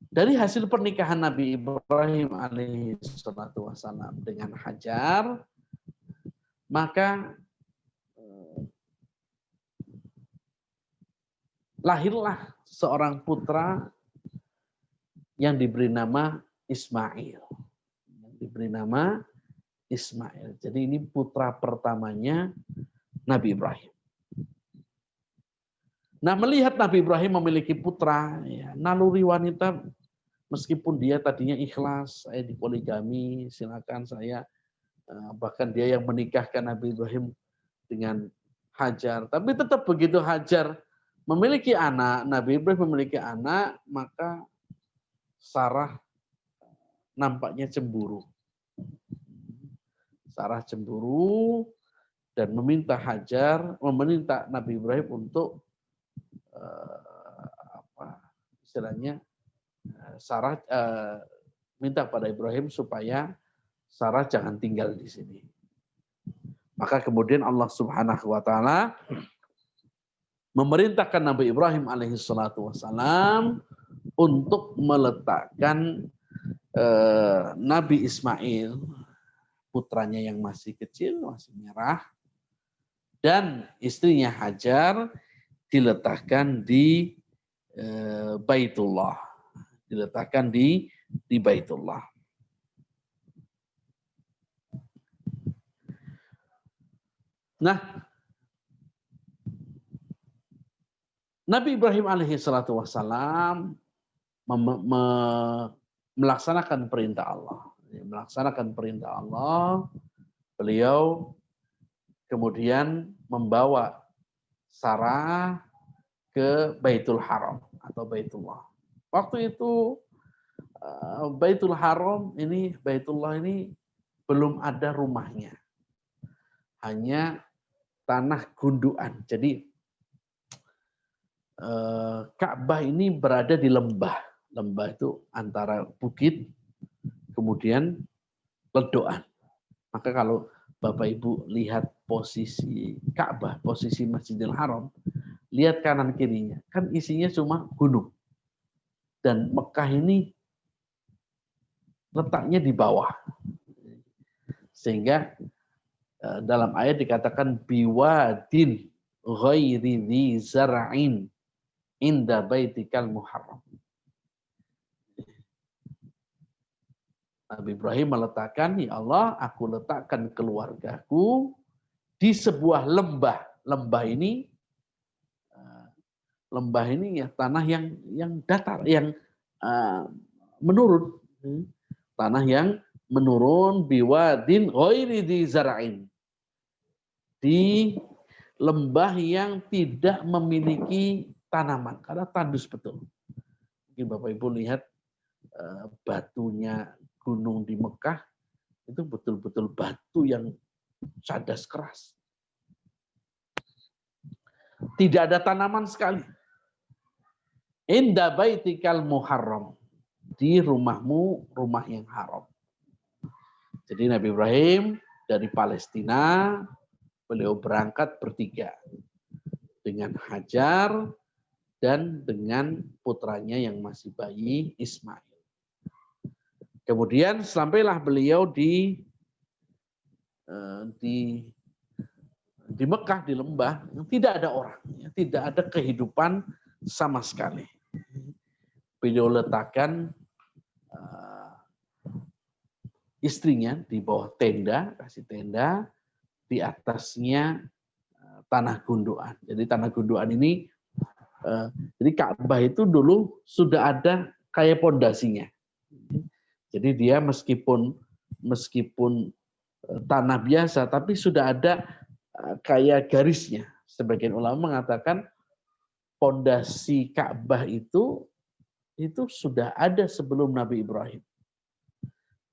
dari hasil pernikahan Nabi Ibrahim alaihissalam dengan Hajar, maka lahirlah seorang putra yang diberi nama Ismail. Jadi ini putra pertamanya Nabi Ibrahim. Nah, melihat Nabi Ibrahim memiliki putra, ya, naluri wanita, meskipun dia tadinya ikhlas, saya dipoligami, silakan saya, bahkan dia yang menikahkan Nabi Ibrahim dengan Hajar. Tapi tetap begitu Hajar memiliki anak, Nabi Ibrahim memiliki anak, maka Sarah nampaknya cemburu. Sarah cemburu dan meminta Nabi Ibrahim untuk Sarah minta pada Ibrahim supaya Sarah jangan tinggal di sini. Maka kemudian Allah Subhanahu wa taala memerintahkan Nabi Ibrahim alaihissalam untuk meletakkan Nabi Ismail, putranya yang masih kecil, masih merah, dan istrinya Hajar diletakkan di Baitullah. Diletakkan di Baitullah. Nah, Nabi Ibrahim alaihissalam melaksanakan perintah Allah. Beliau kemudian membawa Sarah ke Baitul Haram atau Baitullah. Waktu itu Baitullah ini belum ada rumahnya. Hanya tanah gundukan. Jadi Ka'bah ini berada di lembah. Lembah itu antara bukit kemudian ledokan. Maka kalau Bapak Ibu lihat posisi Ka'bah, posisi Masjidil Haram, lihat kanan kirinya, kan isinya cuma gunung. Dan Mekah ini letaknya di bawah. Sehingga dalam ayat dikatakan biwadin ghairi dzi zar'in inda baitikal muharram. Nabi Ibrahim meletakkan, ya Allah, aku letakkan keluargaku di sebuah lembah. Lembah ini ya tanah yang datar, yang menurun. Tanah yang menurun biwadin ghairi dzi zar'in. Di lembah yang tidak memiliki tanaman, karena tandus betul. Mungkin Bapak Ibu lihat batunya gunung di Mekah, itu betul-betul batu yang cadas keras. Tidak ada tanaman sekali. Inda baitikal muharram. Di rumahmu, rumah yang haram. Jadi Nabi Ibrahim dari Palestina, beliau berangkat bertiga. Dengan Hajar dan dengan putranya yang masih bayi, Ismail. Kemudian sampailah beliau di Mekah, di lembah, tidak ada orang, tidak ada kehidupan sama sekali. Beliau letakkan istrinya di bawah tenda, kasih tenda, di atasnya tanah gundukan. Jadi tanah gundukan ini, jadi Ka'bah itu dulu sudah ada kayak pondasinya. Jadi dia meskipun tanah biasa, tapi sudah ada kayak garisnya. Sebagian ulama mengatakan pondasi Ka'bah itu sudah ada sebelum Nabi Ibrahim.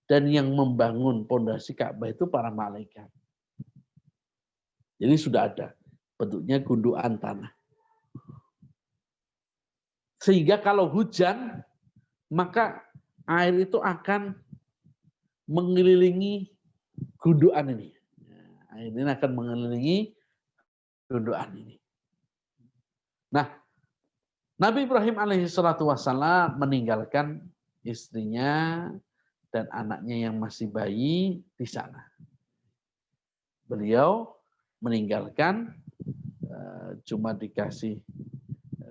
Dan yang membangun pondasi Ka'bah itu para malaikat. Jadi sudah ada bentuknya gundukan tanah. Sehingga kalau hujan, maka air itu akan mengelilingi gundukan ini. Air ini akan mengelilingi gundukan ini. Nah, Nabi Ibrahim alaihissalatu wassalam meninggalkan istrinya dan anaknya yang masih bayi di sana. Beliau meninggalkan cuma dikasih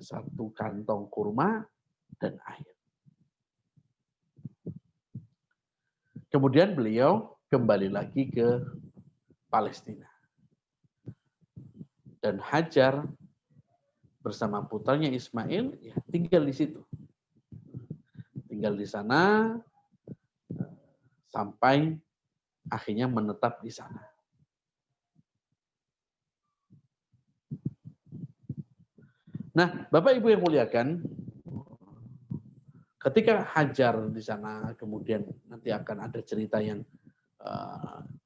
satu kantong kurma dan air. Kemudian beliau kembali lagi ke Palestina. Dan Hajar bersama putranya Ismail ya tinggal di situ. Tinggal di sana sampai akhirnya menetap di sana. Nah, Bapak Ibu yang muliakan, ketika Hajar di sana, kemudian nanti akan ada cerita yang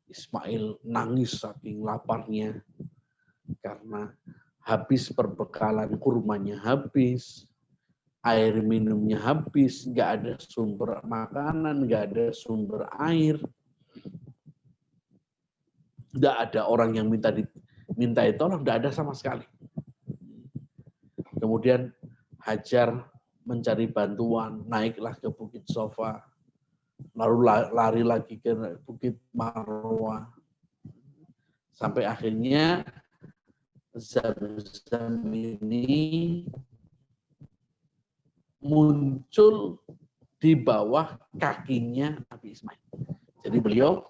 Ismail nangis saking laparnya karena habis perbekalan kurmanya habis, air minumnya habis, nggak ada sumber makanan, nggak ada sumber air, nggak ada orang yang minta tolong, nggak ada sama sekali. Kemudian Hajar mencari bantuan, naiklah ke Bukit Sofa, lalu lari lagi ke Bukit Marwah, sampai akhirnya Zam-Zam ini muncul di bawah kakinya Nabi Ismail. Jadi beliau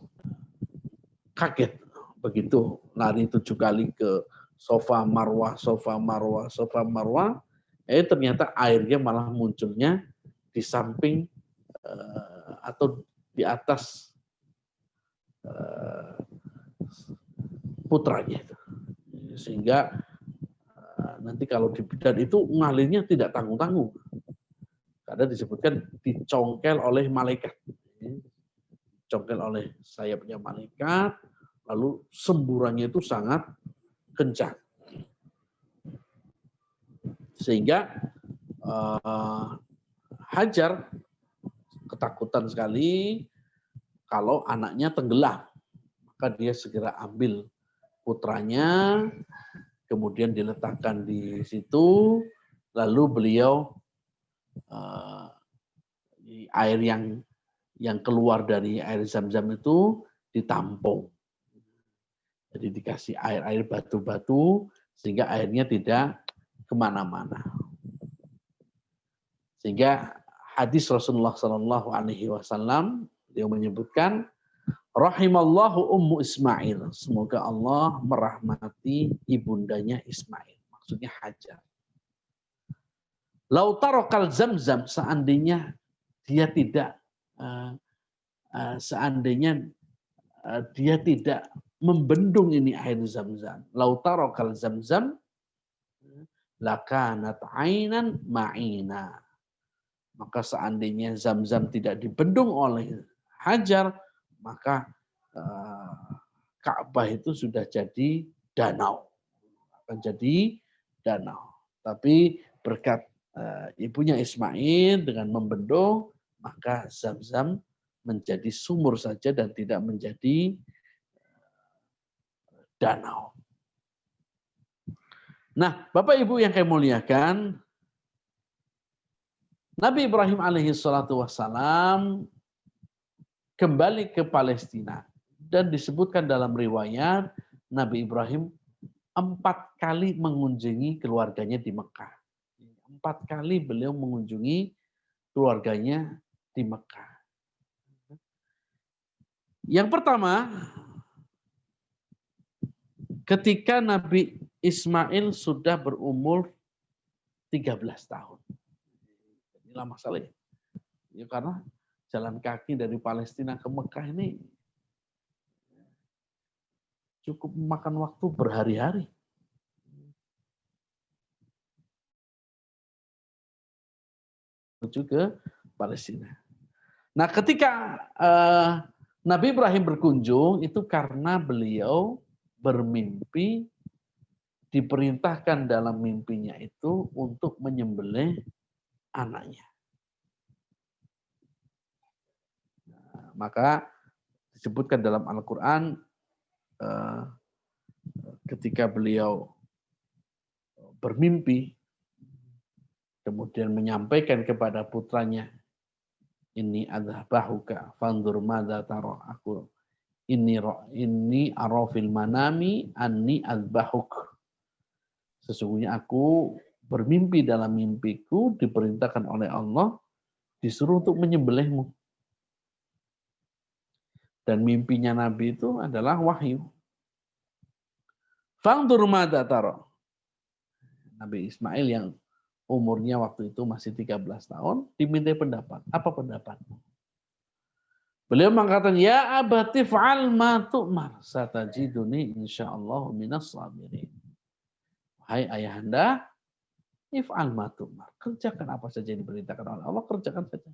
kaget begitu lari 7 kali ke Sofa Marwah, Sofa Marwah, Sofa Marwah. Ternyata airnya malah munculnya di samping atau di atas putranya itu. Sehingga nanti kalau di bidan itu ngalirnya tidak tanggung-tanggung. Karena disebutkan dicongkel oleh malaikat. Dicongkel oleh sayapnya malaikat, lalu semburannya itu sangat kencang. Sehingga Hajar ketakutan sekali kalau anaknya tenggelam. Maka dia segera ambil putranya, kemudian diletakkan di situ, lalu beliau air yang keluar dari air Zam-Zam itu ditampung. Jadi dikasih air batu-batu sehingga airnya tidak kemana-mana. Sehingga hadis Rasulullah Sallallahu Alaihi Wasallam dia menyebutkan, rahimallahu ummu Ismail. Semoga Allah merahmati ibundanya Ismail. Maksudnya Hajar. Lau tarokal Zam-Zam, seandainya dia tidak membendung ini air Zam-Zam. Lau tarokal Zam-Zam lakanat ainan ma'ina. Maka seandainya Zam-Zam tidak dibendung oleh Hajar, maka Ka'bah itu sudah jadi danau. Akan jadi danau. Tapi berkat ibunya Ismail dengan membendung, maka Zam-Zam menjadi sumur saja dan tidak menjadi danau. Nah, Bapak Ibu yang kami muliakan, Nabi Ibrahim alaihi salatu wassalam kembali ke Palestina. Dan disebutkan dalam riwayat, Nabi Ibrahim 4 kali mengunjungi keluarganya di Mekah. 4 kali beliau mengunjungi keluarganya di Mekah. Yang pertama, ketika Nabi Ismail sudah berumur 13 tahun. Inilah masalahnya. Ya, karena jalan kaki dari Palestina ke Mekah ini cukup memakan waktu berhari-hari. Menuju ke Palestina. Nah, ketika Nabi Ibrahim berkunjung, itu karena beliau bermimpi, diperintahkan dalam mimpinya itu untuk menyembelih anaknya. Nah, maka disebutkan dalam Al-Quran, ketika beliau bermimpi, kemudian menyampaikan kepada putranya, ini adzbahuka fanzur madza tara, aku ini arafil manami anni adzbahuk. Sesungguhnya aku bermimpi dalam mimpiku, diperintahkan oleh Allah, disuruh untuk menyembelihmu. Dan mimpinya Nabi itu adalah wahyu. Fanzur madza tara. Nabi Ismail yang umurnya waktu itu masih 13 tahun, diminta pendapat. Apa pendapatmu? Beliau mengatakan, ya abati fa'al ma tu'mar, satajiduni insyaallah minas sabirin. Hai ayahanda, if'al ma tu'mar. Kerjakan apa saja yang diperintahkan oleh Allah, kerjakan saja.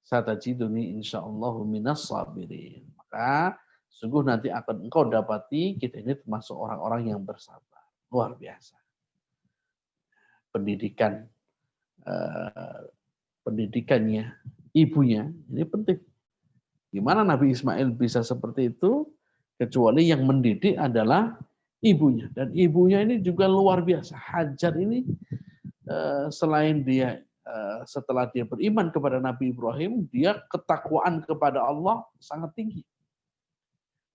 Satajiduni insyaallah minas sabirin. Maka sungguh nanti akan engkau dapati kita ini termasuk orang-orang yang bersabar. Luar biasa. Pendidikannya ibunya ini penting. Gimana Nabi Ismail bisa seperti itu? Kecuali yang mendidik adalah ibunya. Dan ibunya ini juga luar biasa. Hajar ini selain dia setelah dia beriman kepada Nabi Ibrahim, dia ketakwaan kepada Allah sangat tinggi.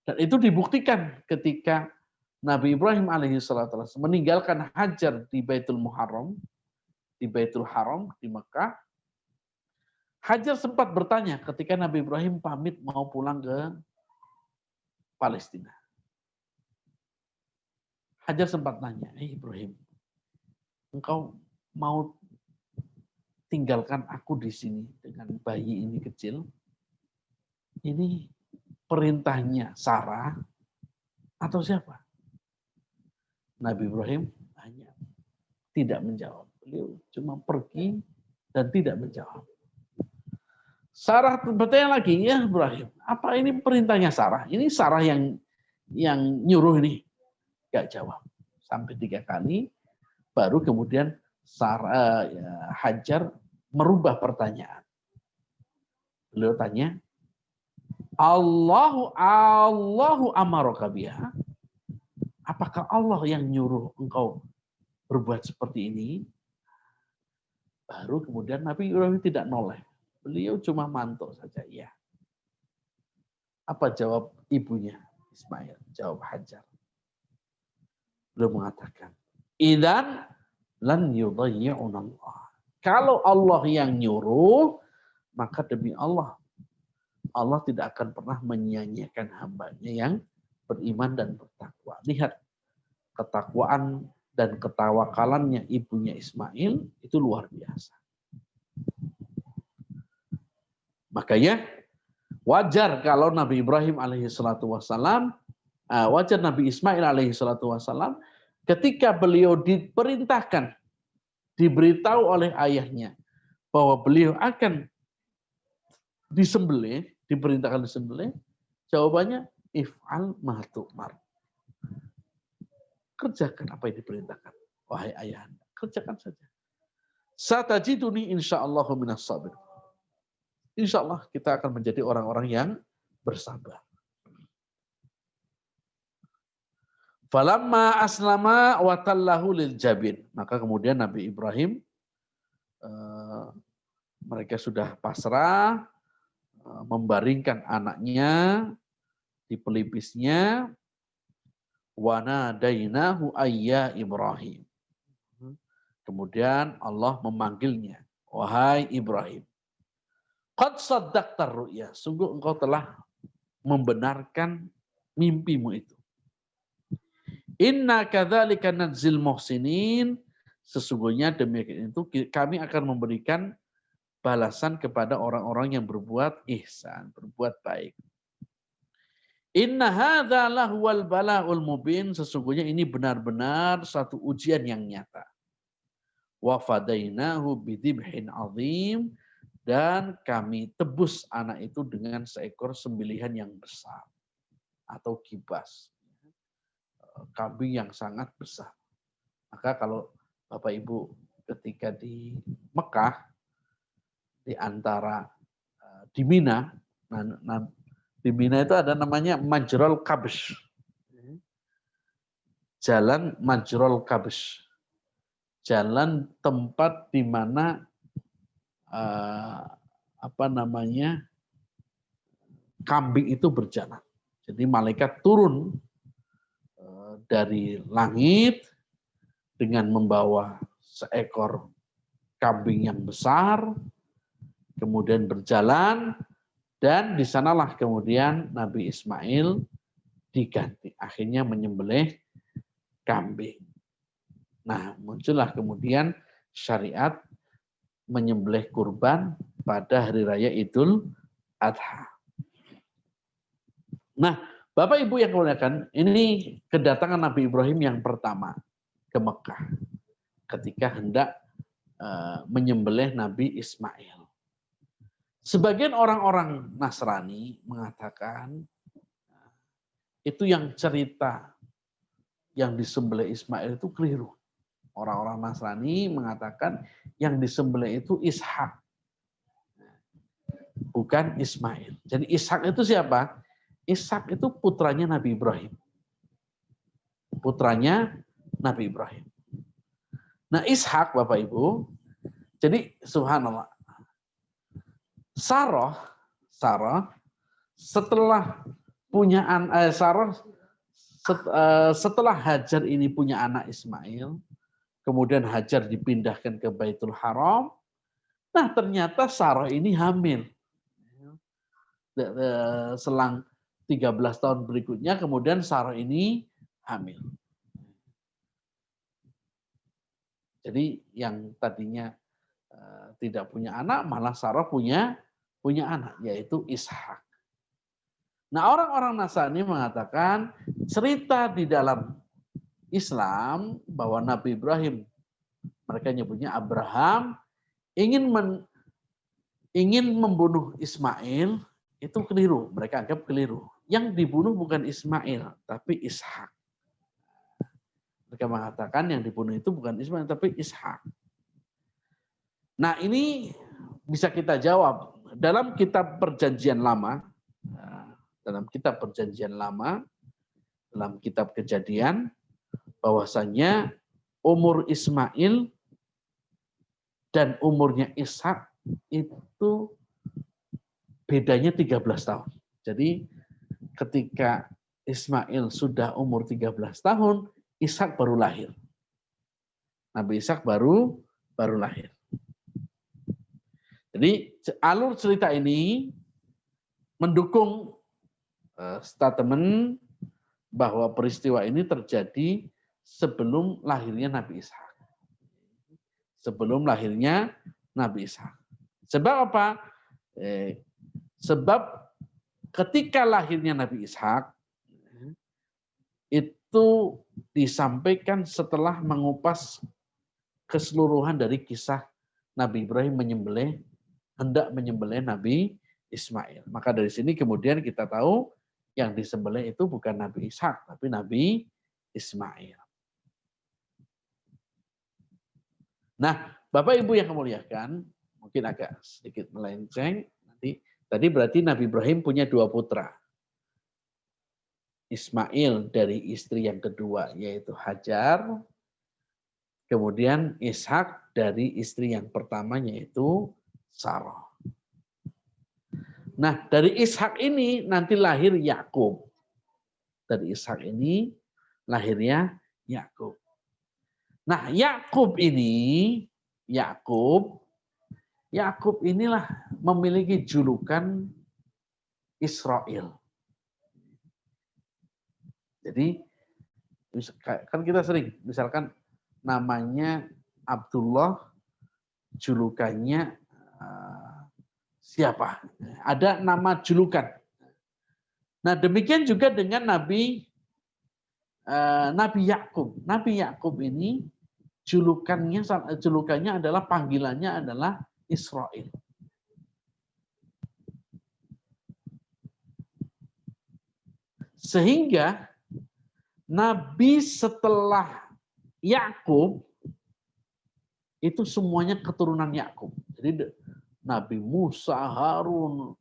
Dan itu dibuktikan ketika Nabi Ibrahim alaihissalam meninggalkan Hajar di Baitul Muharram, di Baitul Haram di Mekah. Hajar sempat bertanya ketika Nabi Ibrahim pamit mau pulang ke Palestina. Hajar sempat tanya, Ibrahim, engkau mau tinggalkan aku di sini dengan bayi ini kecil? Ini perintahnya Sarah atau siapa? Nabi Ibrahim hanya tidak menjawab. Beliau cuma pergi dan tidak menjawab. Sarah bertanya lagi, ya Ibrahim, apa ini perintahnya Sarah? Ini Sarah yang nyuruh ini. Gak jawab. Sampai 3 kali, baru kemudian Sarah Hajar merubah pertanyaan. Beliau tanya, Allahu amaraka biha. Apakah Allah yang nyuruh engkau berbuat seperti ini? Baru kemudian Nabi Ibrahim tidak noleh. Beliau cuma mantuk saja, ya. Apa jawab ibunya Ismail? Jawab Hajar. Beliau mengatakan, idzan lan yudayyi'una Allah. Kalau Allah yang nyuruh, maka demi Allah, Allah tidak akan pernah menyia-nyiakan hambanya yang beriman dan bertakwa. Lihat ketakwaan dan ketawakalannya ibunya Ismail itu luar biasa. Makanya wajar kalau Nabi Ibrahim alaihissalatu wassalam, wajar Nabi Ismail alaihissalatu wassalam, ketika beliau diperintahkan, diberitahu oleh ayahnya bahwa beliau akan disembelih, diperintahkan disembelih, jawabannya if'al ma tu'mar. Kerjakan apa yang diperintahkan. Wahai ayahanda, kerjakan saja. Satajiduni insyaallahu minas sabir. Insyaallah kita akan menjadi orang-orang yang bersabar. Falamma aslama wa tallahu lil jabin. Maka kemudian Nabi Ibrahim mereka sudah pasrah membaringkan anaknya di pelipisnya. Wa nadainahu ayya Ibrahim. Kemudian Allah memanggilnya, wahai Ibrahim. Qad saddaqta ru'ya, sungguh engkau telah membenarkan mimpimu itu. Inna kadzalika nadzil muhsinin, sesungguhnya demikian itu kami akan memberikan balasan kepada orang-orang yang berbuat ihsan, berbuat baik. Inna hadza lahuwal bala'ul mubin, sesungguhnya ini benar-benar satu ujian yang nyata. Wa fadainahu bidhibhin azim, dan kami tebus anak itu dengan seekor sembelihan yang besar atau kibas. Kambing yang sangat besar. Maka kalau Bapak Ibu ketika di Mekah, di antara di Mina, di Mina itu ada namanya Majrul Kabsh. Jalan Majrul Kabsh. Jalan tempat di mana kambing itu berjalan. Jadi malaikat turun dari langit dengan membawa seekor kambing yang besar, kemudian berjalan, dan di sanalah kemudian Nabi Ismail diganti. Akhirnya menyembelih kambing. Nah, muncullah kemudian syariat menyembelih kurban pada hari raya Idul Adha. Nah, Bapak Ibu yang dimuliakan, ini kedatangan Nabi Ibrahim yang pertama ke Mekah ketika hendak menyembelih Nabi Ismail. Sebagian orang-orang Nasrani mengatakan itu yang cerita yang disembelih Ismail itu keliru. Orang-orang Nasrani mengatakan yang disembelih itu Ishak, bukan Ismail. Jadi Ishak itu siapa? Ishak itu putranya Nabi Ibrahim. Putranya Nabi Ibrahim. Nah, Ishak Bapak Ibu, jadi subhanallah. Sarah setelah punya setelah Hajar ini punya anak Ismail, kemudian Hajar dipindahkan ke Baitul Haram. Nah, ternyata Sarah ini hamil. Selang 13 tahun berikutnya, kemudian Sarah ini hamil. Jadi yang tadinya tidak punya anak, malah Sarah punya anak, yaitu Ishak. Nah, orang-orang Nasrani mengatakan cerita di dalam Islam bahwa Nabi Ibrahim, mereka nyebutnya Abraham, ingin membunuh Ismail, itu keliru. Mereka anggap keliru. Yang dibunuh bukan Ismail, tapi Ishak. Mereka mengatakan yang dibunuh itu bukan Ismail, tapi Ishak. Nah, ini bisa kita jawab dalam kitab Perjanjian Lama, dalam kitab Kejadian, bahwasanya umur Ismail dan umurnya Ishak itu bedanya 13 tahun. Jadi ketika Ismail sudah umur 13 tahun, Ishak baru lahir. Nabi Ishak baru lahir. Jadi alur cerita ini mendukung statement bahwa peristiwa ini terjadi sebelum lahirnya Nabi Ishak. Sebelum lahirnya Nabi Ishak. Sebab apa? Sebab ketika lahirnya Nabi Ishak, itu disampaikan setelah mengupas keseluruhan dari kisah Nabi Ibrahim hendak menyembelih Nabi Ismail. Maka dari sini kemudian kita tahu yang disembelih itu bukan Nabi Ishak, tapi Nabi Ismail. Nah, Bapak Ibu yang kemuliakan, mungkin agak sedikit melenceng. Tadi berarti Nabi Ibrahim punya 2 putra. Ismail dari istri yang kedua, yaitu Hajar. Kemudian Ishak dari istri yang pertama, yaitu Sarah. Nah, dari Ishak ini nanti lahir Yakub. Dari Ishak ini lahirnya Yakub. Nah, Yakub inilah memiliki julukan Israel. Jadi kan kita sering, misalkan namanya Abdullah, julukannya siapa? Ada nama julukan. Nah, demikian juga dengan Nabi Yakub. Nabi Yakub ini julukannya adalah, panggilannya adalah Israel. Sehingga Nabi setelah Yakub itu semuanya keturunan Yakub. Jadi Nabi Musa, Harun,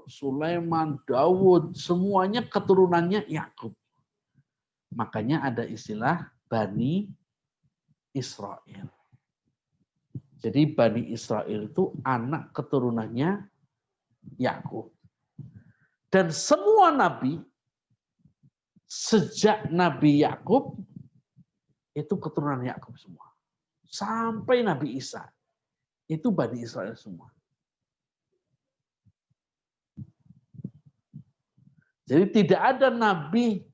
Sulaiman, Daud, semuanya keturunannya Yakub. Makanya ada istilah Bani Israel. Jadi Bani Israel itu anak keturunannya Yakub. Dan semua nabi sejak Nabi Yakub itu keturunan Yakub semua. Sampai Nabi Isa itu Bani Israel semua. Jadi tidak ada nabi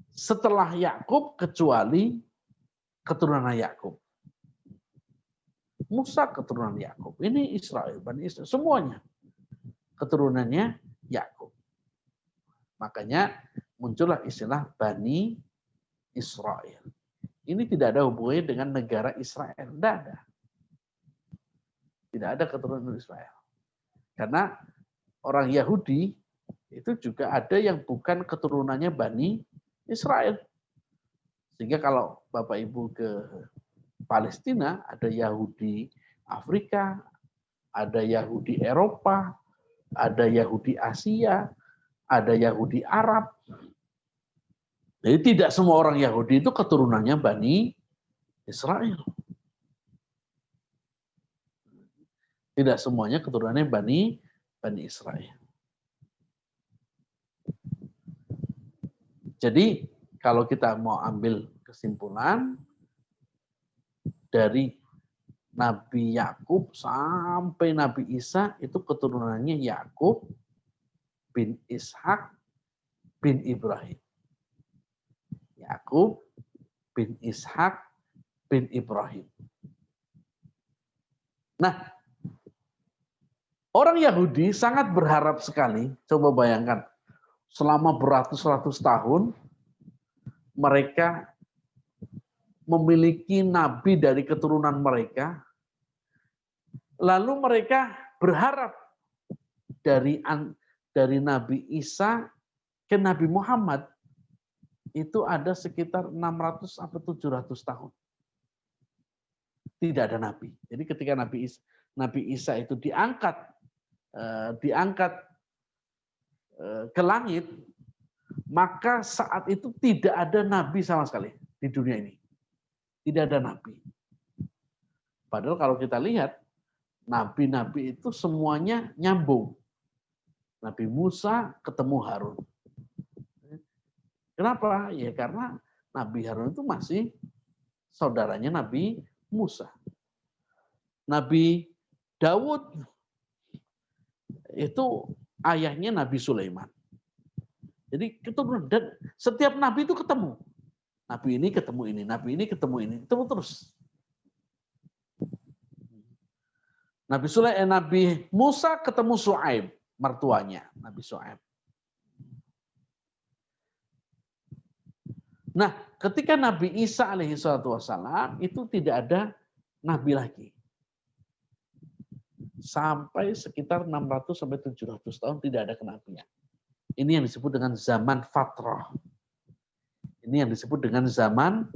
setelah Yakub kecuali keturunan Yakub. Musa keturunan Yakub. Ini Israel, Bani Israel semuanya keturunannya Yakub. Makanya muncullah istilah Bani Israel. Ini tidak ada hubungannya dengan negara Israel. Tidak ada. Tidak ada keturunan Israel. Karena orang Yahudi itu juga ada yang bukan keturunannya Bani Israel. Sehingga kalau Bapak Ibu ke Palestina, ada Yahudi Afrika, ada Yahudi Eropa, ada Yahudi Asia, ada Yahudi Arab. Jadi tidak semua orang Yahudi itu keturunannya Bani Israel. Tidak semuanya keturunannya Bani Israel. Jadi kalau kita mau ambil kesimpulan dari Nabi Yakub sampai Nabi Isa itu keturunannya Yakub bin Ishak bin Ibrahim. Yakub bin Ishak bin Ibrahim. Nah, orang Yahudi sangat berharap sekali, coba bayangkan, selama beratus-ratus tahun mereka memiliki nabi dari keturunan mereka, lalu mereka berharap dari Nabi Isa ke Nabi Muhammad itu ada sekitar 600 sampai 700 tahun. Tidak ada nabi. Jadi ketika Nabi Isa itu diangkat ke langit, maka saat itu tidak ada nabi sama sekali di dunia ini. Tidak ada nabi. Padahal kalau kita lihat, nabi-nabi itu semuanya nyambung. Nabi Musa ketemu Harun. Kenapa? Ya karena Nabi Harun itu masih saudaranya Nabi Musa. Nabi Daud itu ayahnya Nabi Sulaiman. Jadi keturunan, dan setiap nabi itu ketemu. Nabi ini ketemu ini, nabi ini ketemu ini, ketemu terus. Nabi Musa ketemu Shu'aib, mertuanya Nabi Shu'aib. Nah, ketika Nabi Isa alaihi salatu wassalam itu tidak ada nabi lagi. sampai sekitar 600 sampai 700 tahun tidak ada kenabian. Ini yang disebut dengan zaman fatrah. Ini yang disebut dengan zaman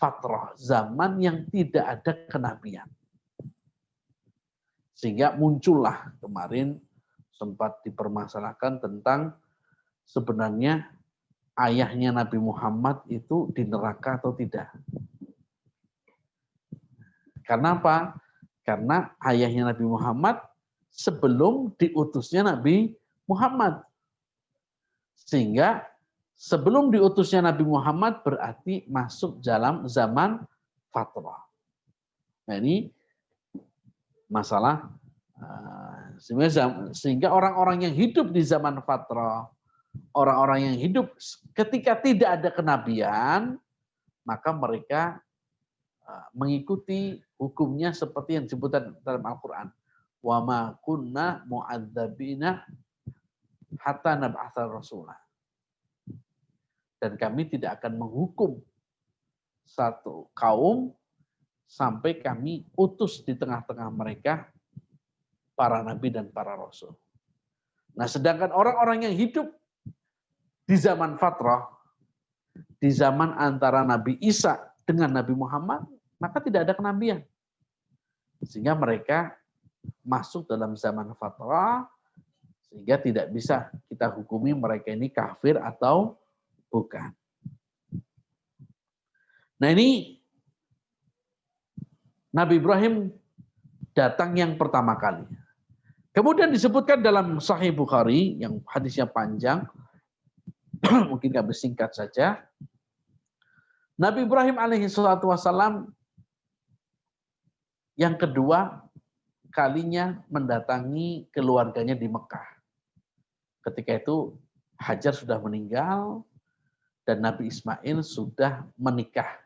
fatrah, zaman yang tidak ada kenabian. Sehingga muncullah kemarin sempat dipermasalahkan tentang sebenarnya ayahnya Nabi Muhammad itu di neraka atau tidak. Karena apa? Karena ayahnya Nabi Muhammad sebelum diutusnya Nabi Muhammad. Sehingga sebelum diutusnya Nabi Muhammad berarti masuk dalam zaman fatrah. Nah ini masalah sehingga orang-orang yang hidup di zaman fatrah, orang-orang yang hidup ketika tidak ada kenabian, maka mereka mengikuti hukumnya seperti yang disebutkan dalam Al-Quran. Wa ma kunna mu'adzabina hatta nab'atsa rasulah. Dan kami tidak akan menghukum satu kaum sampai kami utus di tengah-tengah mereka para nabi dan para rasul. Nah, sedangkan orang-orang yang hidup di zaman fatrah, di zaman antara Nabi Isa dengan Nabi Muhammad, maka tidak ada kenabian. Sehingga mereka masuk dalam zaman fatrah, sehingga tidak bisa kita hukumi mereka ini kafir atau bukan. Nah ini Nabi Ibrahim datang yang pertama kali. Kemudian disebutkan dalam Sahih Bukhari yang hadisnya panjang, mungkin kami singkat saja. Nabi Ibrahim alaihi salatu wassalam yang kedua kalinya mendatangi keluarganya di Mekah. Ketika itu Hajar sudah meninggal dan Nabi Ismail sudah menikah.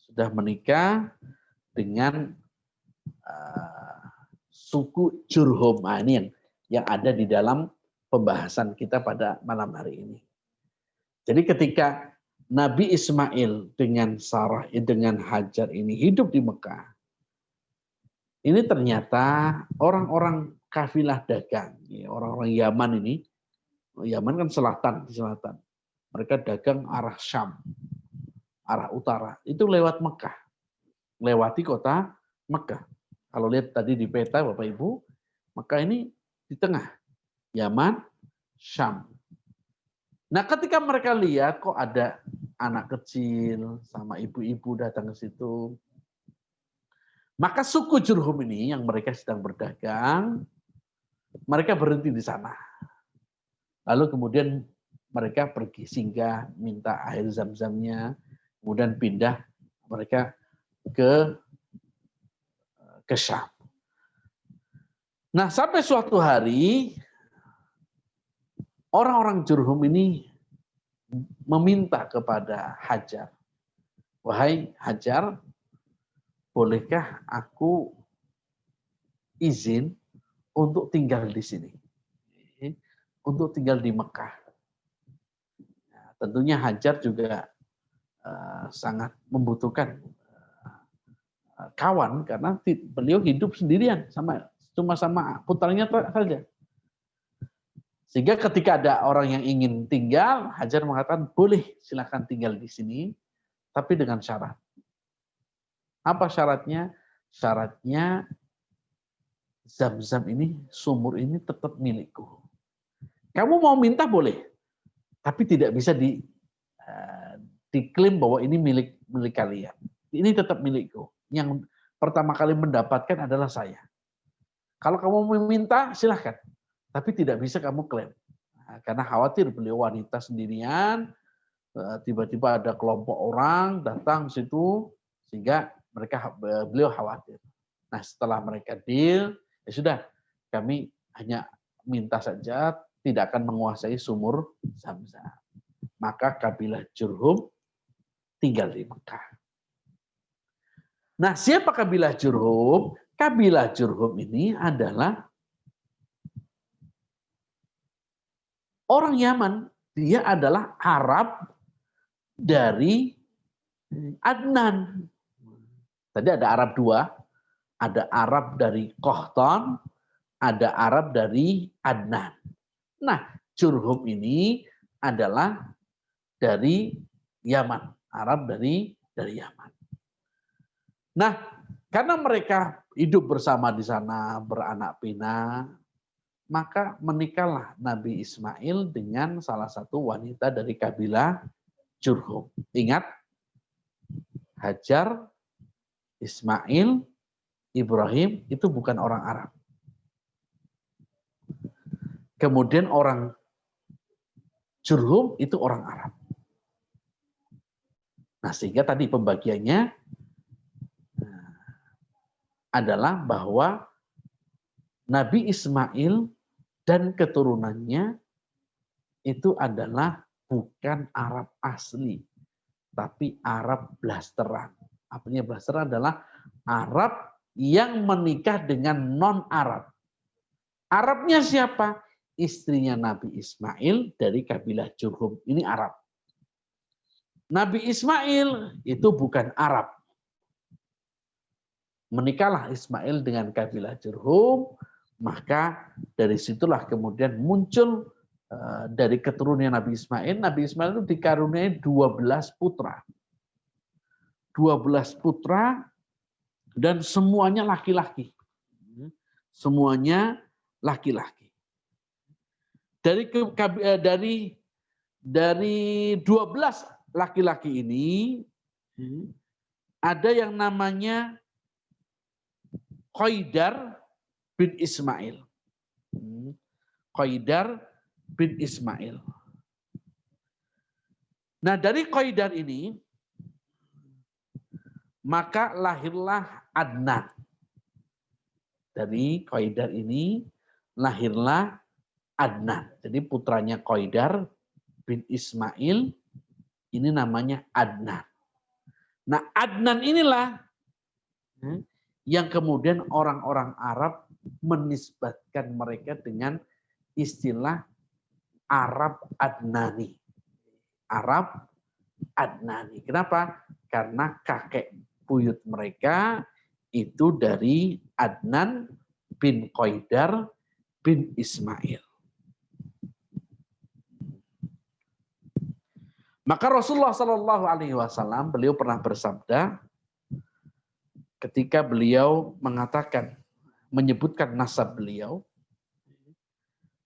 Sudah menikah dengan suku Jurhum. Nah, ini yang ada di dalam pembahasan kita pada malam hari ini. Jadi ketika Nabi Ismail dengan Sarah, dengan Hajar ini hidup di Mekah, ini ternyata orang-orang kafilah dagang, orang-orang Yaman ini, Yaman kan selatan, di selatan. Mereka dagang arah Syam, arah utara. Itu lewat Mekah, lewati kota Mekah. Kalau lihat tadi di peta Bapak Ibu, Mekah ini di tengah, Yaman, Syam. Nah ketika mereka lihat kok ada anak kecil sama ibu-ibu datang ke situ, maka suku Jurhum ini yang mereka sedang berdagang, mereka berhenti di sana. Lalu kemudian mereka pergi singgah, minta air zam-zamnya, kemudian pindah mereka ke Syam. Nah sampai suatu hari, orang-orang Jurhum ini meminta kepada Hajar, wahai Hajar, bolehkah aku izin untuk tinggal di sini? Untuk tinggal di Mekah. Nah, tentunya Hajar juga sangat membutuhkan kawan karena beliau hidup sendirian cuma sama putranya saja. Sehingga ketika ada orang yang ingin tinggal, Hajar mengatakan boleh silakan tinggal di sini, tapi dengan syarat. Apa syaratnya? Syaratnya Zam-Zam ini, sumur ini tetap milikku. Kamu mau minta boleh, tapi tidak bisa diklaim bahwa ini milik kalian. Ini tetap milikku. Yang pertama kali mendapatkan adalah saya. Kalau kamu meminta, silahkan. Tapi tidak bisa kamu klaim. Nah, karena khawatir beliau wanita sendirian, tiba-tiba ada kelompok orang datang situ, sehingga beliau khawatir. Nah setelah mereka deal, ya sudah, kami hanya minta saja, tidak akan menguasai sumur Zam-Zam. Maka kabilah Jurhum tinggal di Mekah. Nah siapa kabilah Jurhum? Kabilah Jurhum ini adalah orang Yaman. Dia adalah Arab dari Adnan. Tadi ada Arab 2, Ada Arab dari Qahtan, ada Arab dari Adnan. Nah, Jurhum ini adalah dari Yaman, Arab dari Yaman. Nah, karena mereka hidup bersama di sana, beranak pinak, maka menikahlah Nabi Ismail dengan salah satu wanita dari kabilah Jurhum. Ingat, Hajar, Ismail, Ibrahim itu bukan orang Arab. Kemudian orang Jurhum itu orang Arab. Nah, sehingga tadi pembagiannya adalah bahwa Nabi Ismail dan keturunannya itu adalah bukan Arab asli, tapi Arab blasteran. Artinya blasteran adalah Arab yang menikah dengan non-Arab. Arabnya siapa? Istrinya Nabi Ismail dari kabilah Jurhum. Ini Arab. Nabi Ismail itu bukan Arab. Menikahlah Ismail dengan kabilah Jurhum, maka dari situlah kemudian muncul dari keturunan Nabi Ismail. Nabi Ismail itu dikaruniai 12 putra. 12 putra dan semuanya laki-laki. Semuanya laki-laki. Dari 12 laki-laki ini ada yang namanya Qaidar bin Ismail. Qaidar bin Ismail. Nah, dari Qaidar ini maka lahirlah Adnan. Dari Qaidar ini lahirlah Adnan. Jadi putranya Qaidar bin Ismail ini namanya Adnan. Nah, Adnan inilah yang kemudian orang-orang Arab menisbatkan mereka dengan istilah Arab Adnani. Arab Adnani. Kenapa? Karena kakek buyut mereka itu dari Adnan bin Qaidar bin Ismail. Maka Rasulullah SAW beliau pernah bersabda ketika beliau mengatakan, menyebutkan nasab beliau,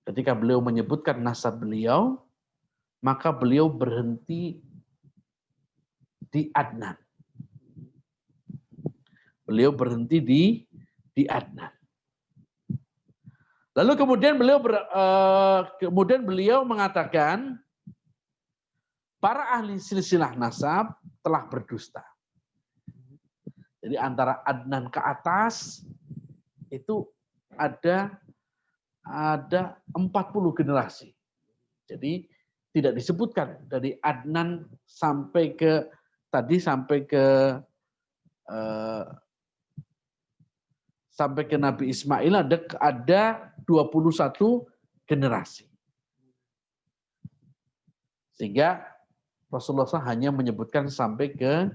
ketika beliau menyebutkan nasab beliau, maka beliau berhenti di Adnan. Beliau berhenti di Adnan. Lalu kemudian beliau mengatakan, para ahli silsilah nasab telah berdusta. Jadi antara Adnan ke atas itu ada 40 generasi. Jadi tidak disebutkan dari Adnan sampai ke Nabi Ismail ada 21 generasi. Sehingga Rasulullah SAW hanya menyebutkan sampai ke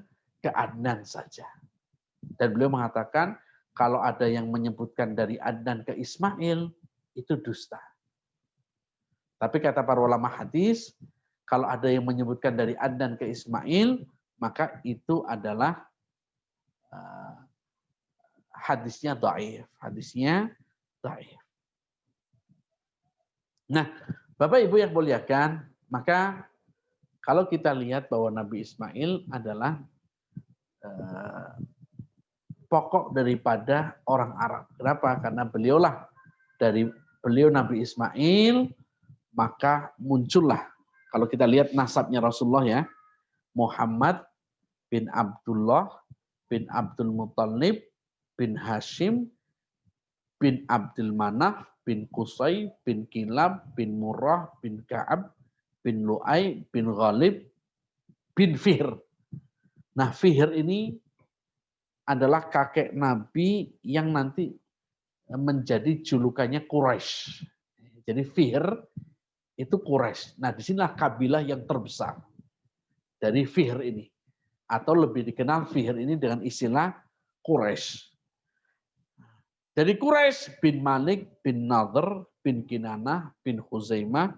Adnan saja. Dan beliau mengatakan kalau ada yang menyebutkan dari Adnan ke Ismail itu dusta. Tapi kata para ulama hadis, kalau ada yang menyebutkan dari Adnan ke Ismail, maka itu adalah hadisnya dhaif. Hadisnya dhaif. Nah, Bapak Ibu yang muliakan, maka kalau kita lihat bahwa Nabi Ismail adalah pokok daripada orang Arab. Kenapa? Karena beliau Nabi Ismail, maka muncullah, kalau kita lihat nasabnya Rasulullah ya, Muhammad bin Abdullah bin Abdul Muttalib bin Hashim bin Abdul Manaf bin Qusay bin Kilab bin Murrah bin Ka'ab bin Lu'ay bin Ghalib bin Fihr. Nah, Fihr ini adalah kakek Nabi yang nanti menjadi julukannya Quraisy. Jadi Fihr itu Quraisy. Nah, disinilah kabilah yang terbesar dari Fihr ini. Atau lebih dikenal Fihr ini dengan istilah Quraisy. Dari Quraisy bin Malik bin Nadhr bin Kinanah bin Khuzaimah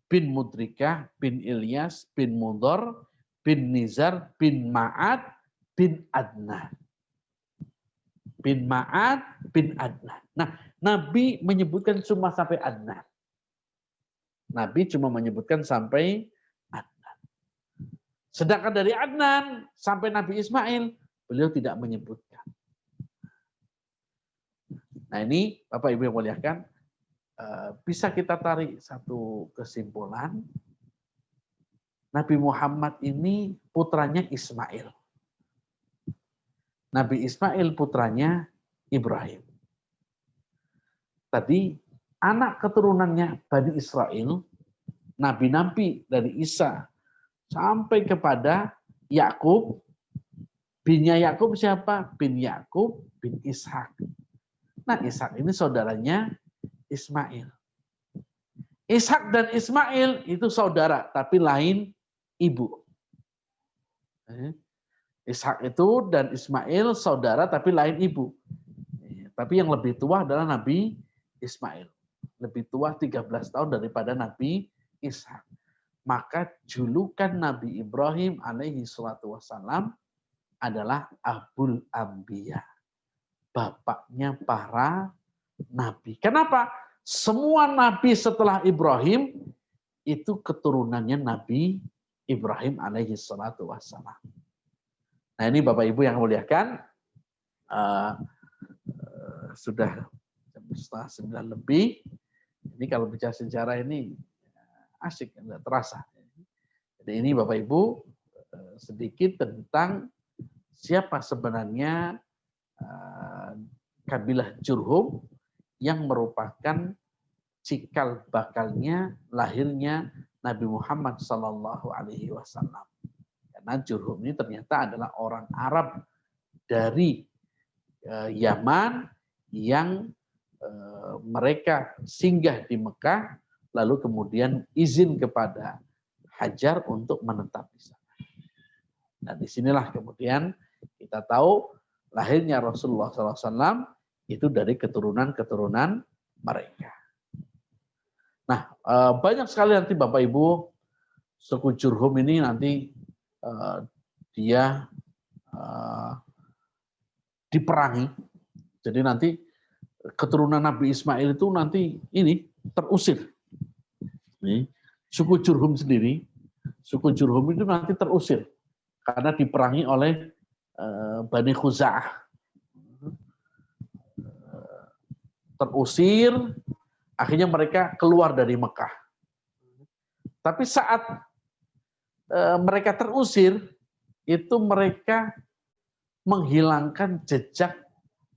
bin Mudrikah bin Ilyas bin Mudhar bin Nizar bin Ma'ad bin Adnan. Bin Ma'ad bin Adnan. Nah, Nabi menyebutkan cuma sampai Adnan. Nabi cuma menyebutkan sampai Adnan. Sedangkan dari Adnan sampai Nabi Ismail, beliau tidak menyebutkan. Nah ini Bapak Ibu yang muliakan, bisa kita tarik satu kesimpulan. Nabi Muhammad ini putranya Ismail. Nabi Ismail putranya Ibrahim. Tadi anak keturunannya Bani Israel, nabi-nabi dari Isa sampai kepada Yakub. Binnya Yakub siapa? Bin Yakub bin Ishak. Nah, Ishak ini saudaranya Ismail. Ishak dan Ismail itu saudara, tapi lain ibu. Ishak itu dan Ismail saudara, tapi lain ibu. Tapi yang lebih tua adalah Nabi Ismail. Lebih tua 13 tahun daripada Nabi Ishak. Maka julukan Nabi Ibrahim alaihi salatu wassalam adalah Abul Anbiya. Bapaknya para nabi. Kenapa? Semua nabi setelah Ibrahim itu keturunannya Nabi Ibrahim alaihi salatu wassalam. Nah ini Bapak Ibu yang muliakan, sudah jam 8:30 lebih. Ini kalau bicara sejarah ini asik, enggak terasa. Jadi ini Bapak Ibu sedikit tentang siapa sebenarnya kabilah Jurhum yang merupakan cikal bakalnya lahirnya Nabi Muhammad SAW. Karena Jurhum ini ternyata adalah orang Arab dari Yaman yang mereka singgah di Mekah, lalu kemudian izin kepada Hajar untuk menetap di sana. Nah disinilah kemudian kita tahu lahirnya Rasulullah SAW itu dari keturunan-keturunan mereka. Nah, banyak sekali nanti Bapak Ibu suku Jurhum ini nanti dia diperangi. Jadi nanti keturunan Nabi Ismail itu nanti ini terusir. Ini, suku Jurhum sendiri, suku Jurhum itu nanti terusir karena diperangi oleh Bani Khuza'ah. Terusir, akhirnya mereka keluar dari Mekah. Tapi saat mereka terusir, itu mereka menghilangkan jejak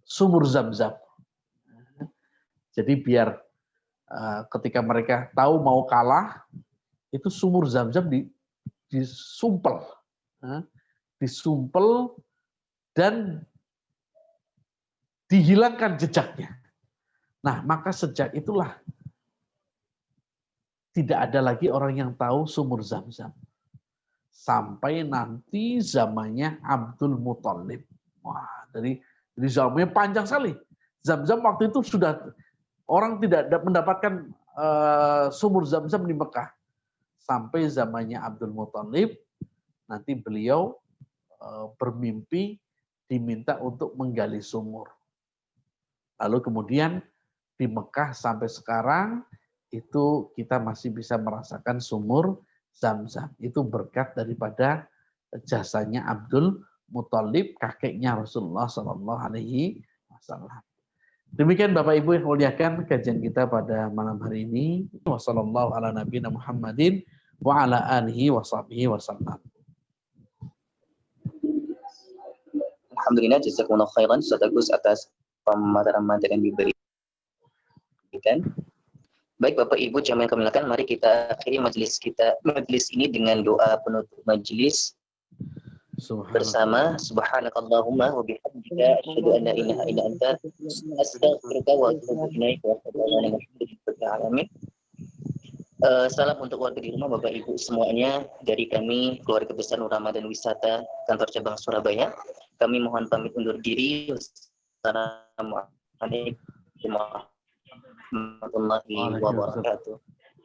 sumur Zam-Zam. Jadi biar ketika mereka tahu mau kalah, itu sumur Zam-Zam disumpel. Disumpel dan dihilangkan jejaknya. Nah, maka sejak itulah tidak ada lagi orang yang tahu sumur Zam-Zam. Sampai nanti zamannya Abdul Muthalib. Wah, dari zamannya panjang sekali. Zam-Zam waktu itu sudah orang tidak mendapatkan sumur Zam-Zam di Mekah. Sampai zamannya Abdul Muthalib, nanti beliau bermimpi diminta untuk menggali sumur. Lalu kemudian di Mekah sampai sekarang itu kita masih bisa merasakan sumur Zam-Zam. Itu berkat daripada jasanya Abdul Muthalib, kakeknya Rasulullah SAW. Demikian Bapak Ibu yang muliakan kajian kita pada malam hari ini. Wassallallahu ala nabiyina Muhammadin wa ala alihi wa sahbihi wasallam. Alhamdulillah, jazakumullah khairan Ustaz Agus atas pemaparan-pemaparan yang diberikan. Baik Bapak Ibu jamaah yang kami muliakan, mari kita akhiri majelis ini dengan doa penutup majelis bersama. Subhanakallahumma wa bihamdika asyhadu an la ilaha illa anta astaghfiruka wa atubu ilaik wa alamin. Salam untuk warga di rumah Bapak Ibu semuanya dari kami keluarga besar Nur Ramadan Wisata kantor cabang Surabaya. Kami mohon pamit undur diri. Assalamualaikum Waalaikumsalam warahmatullahi wabarakatuh.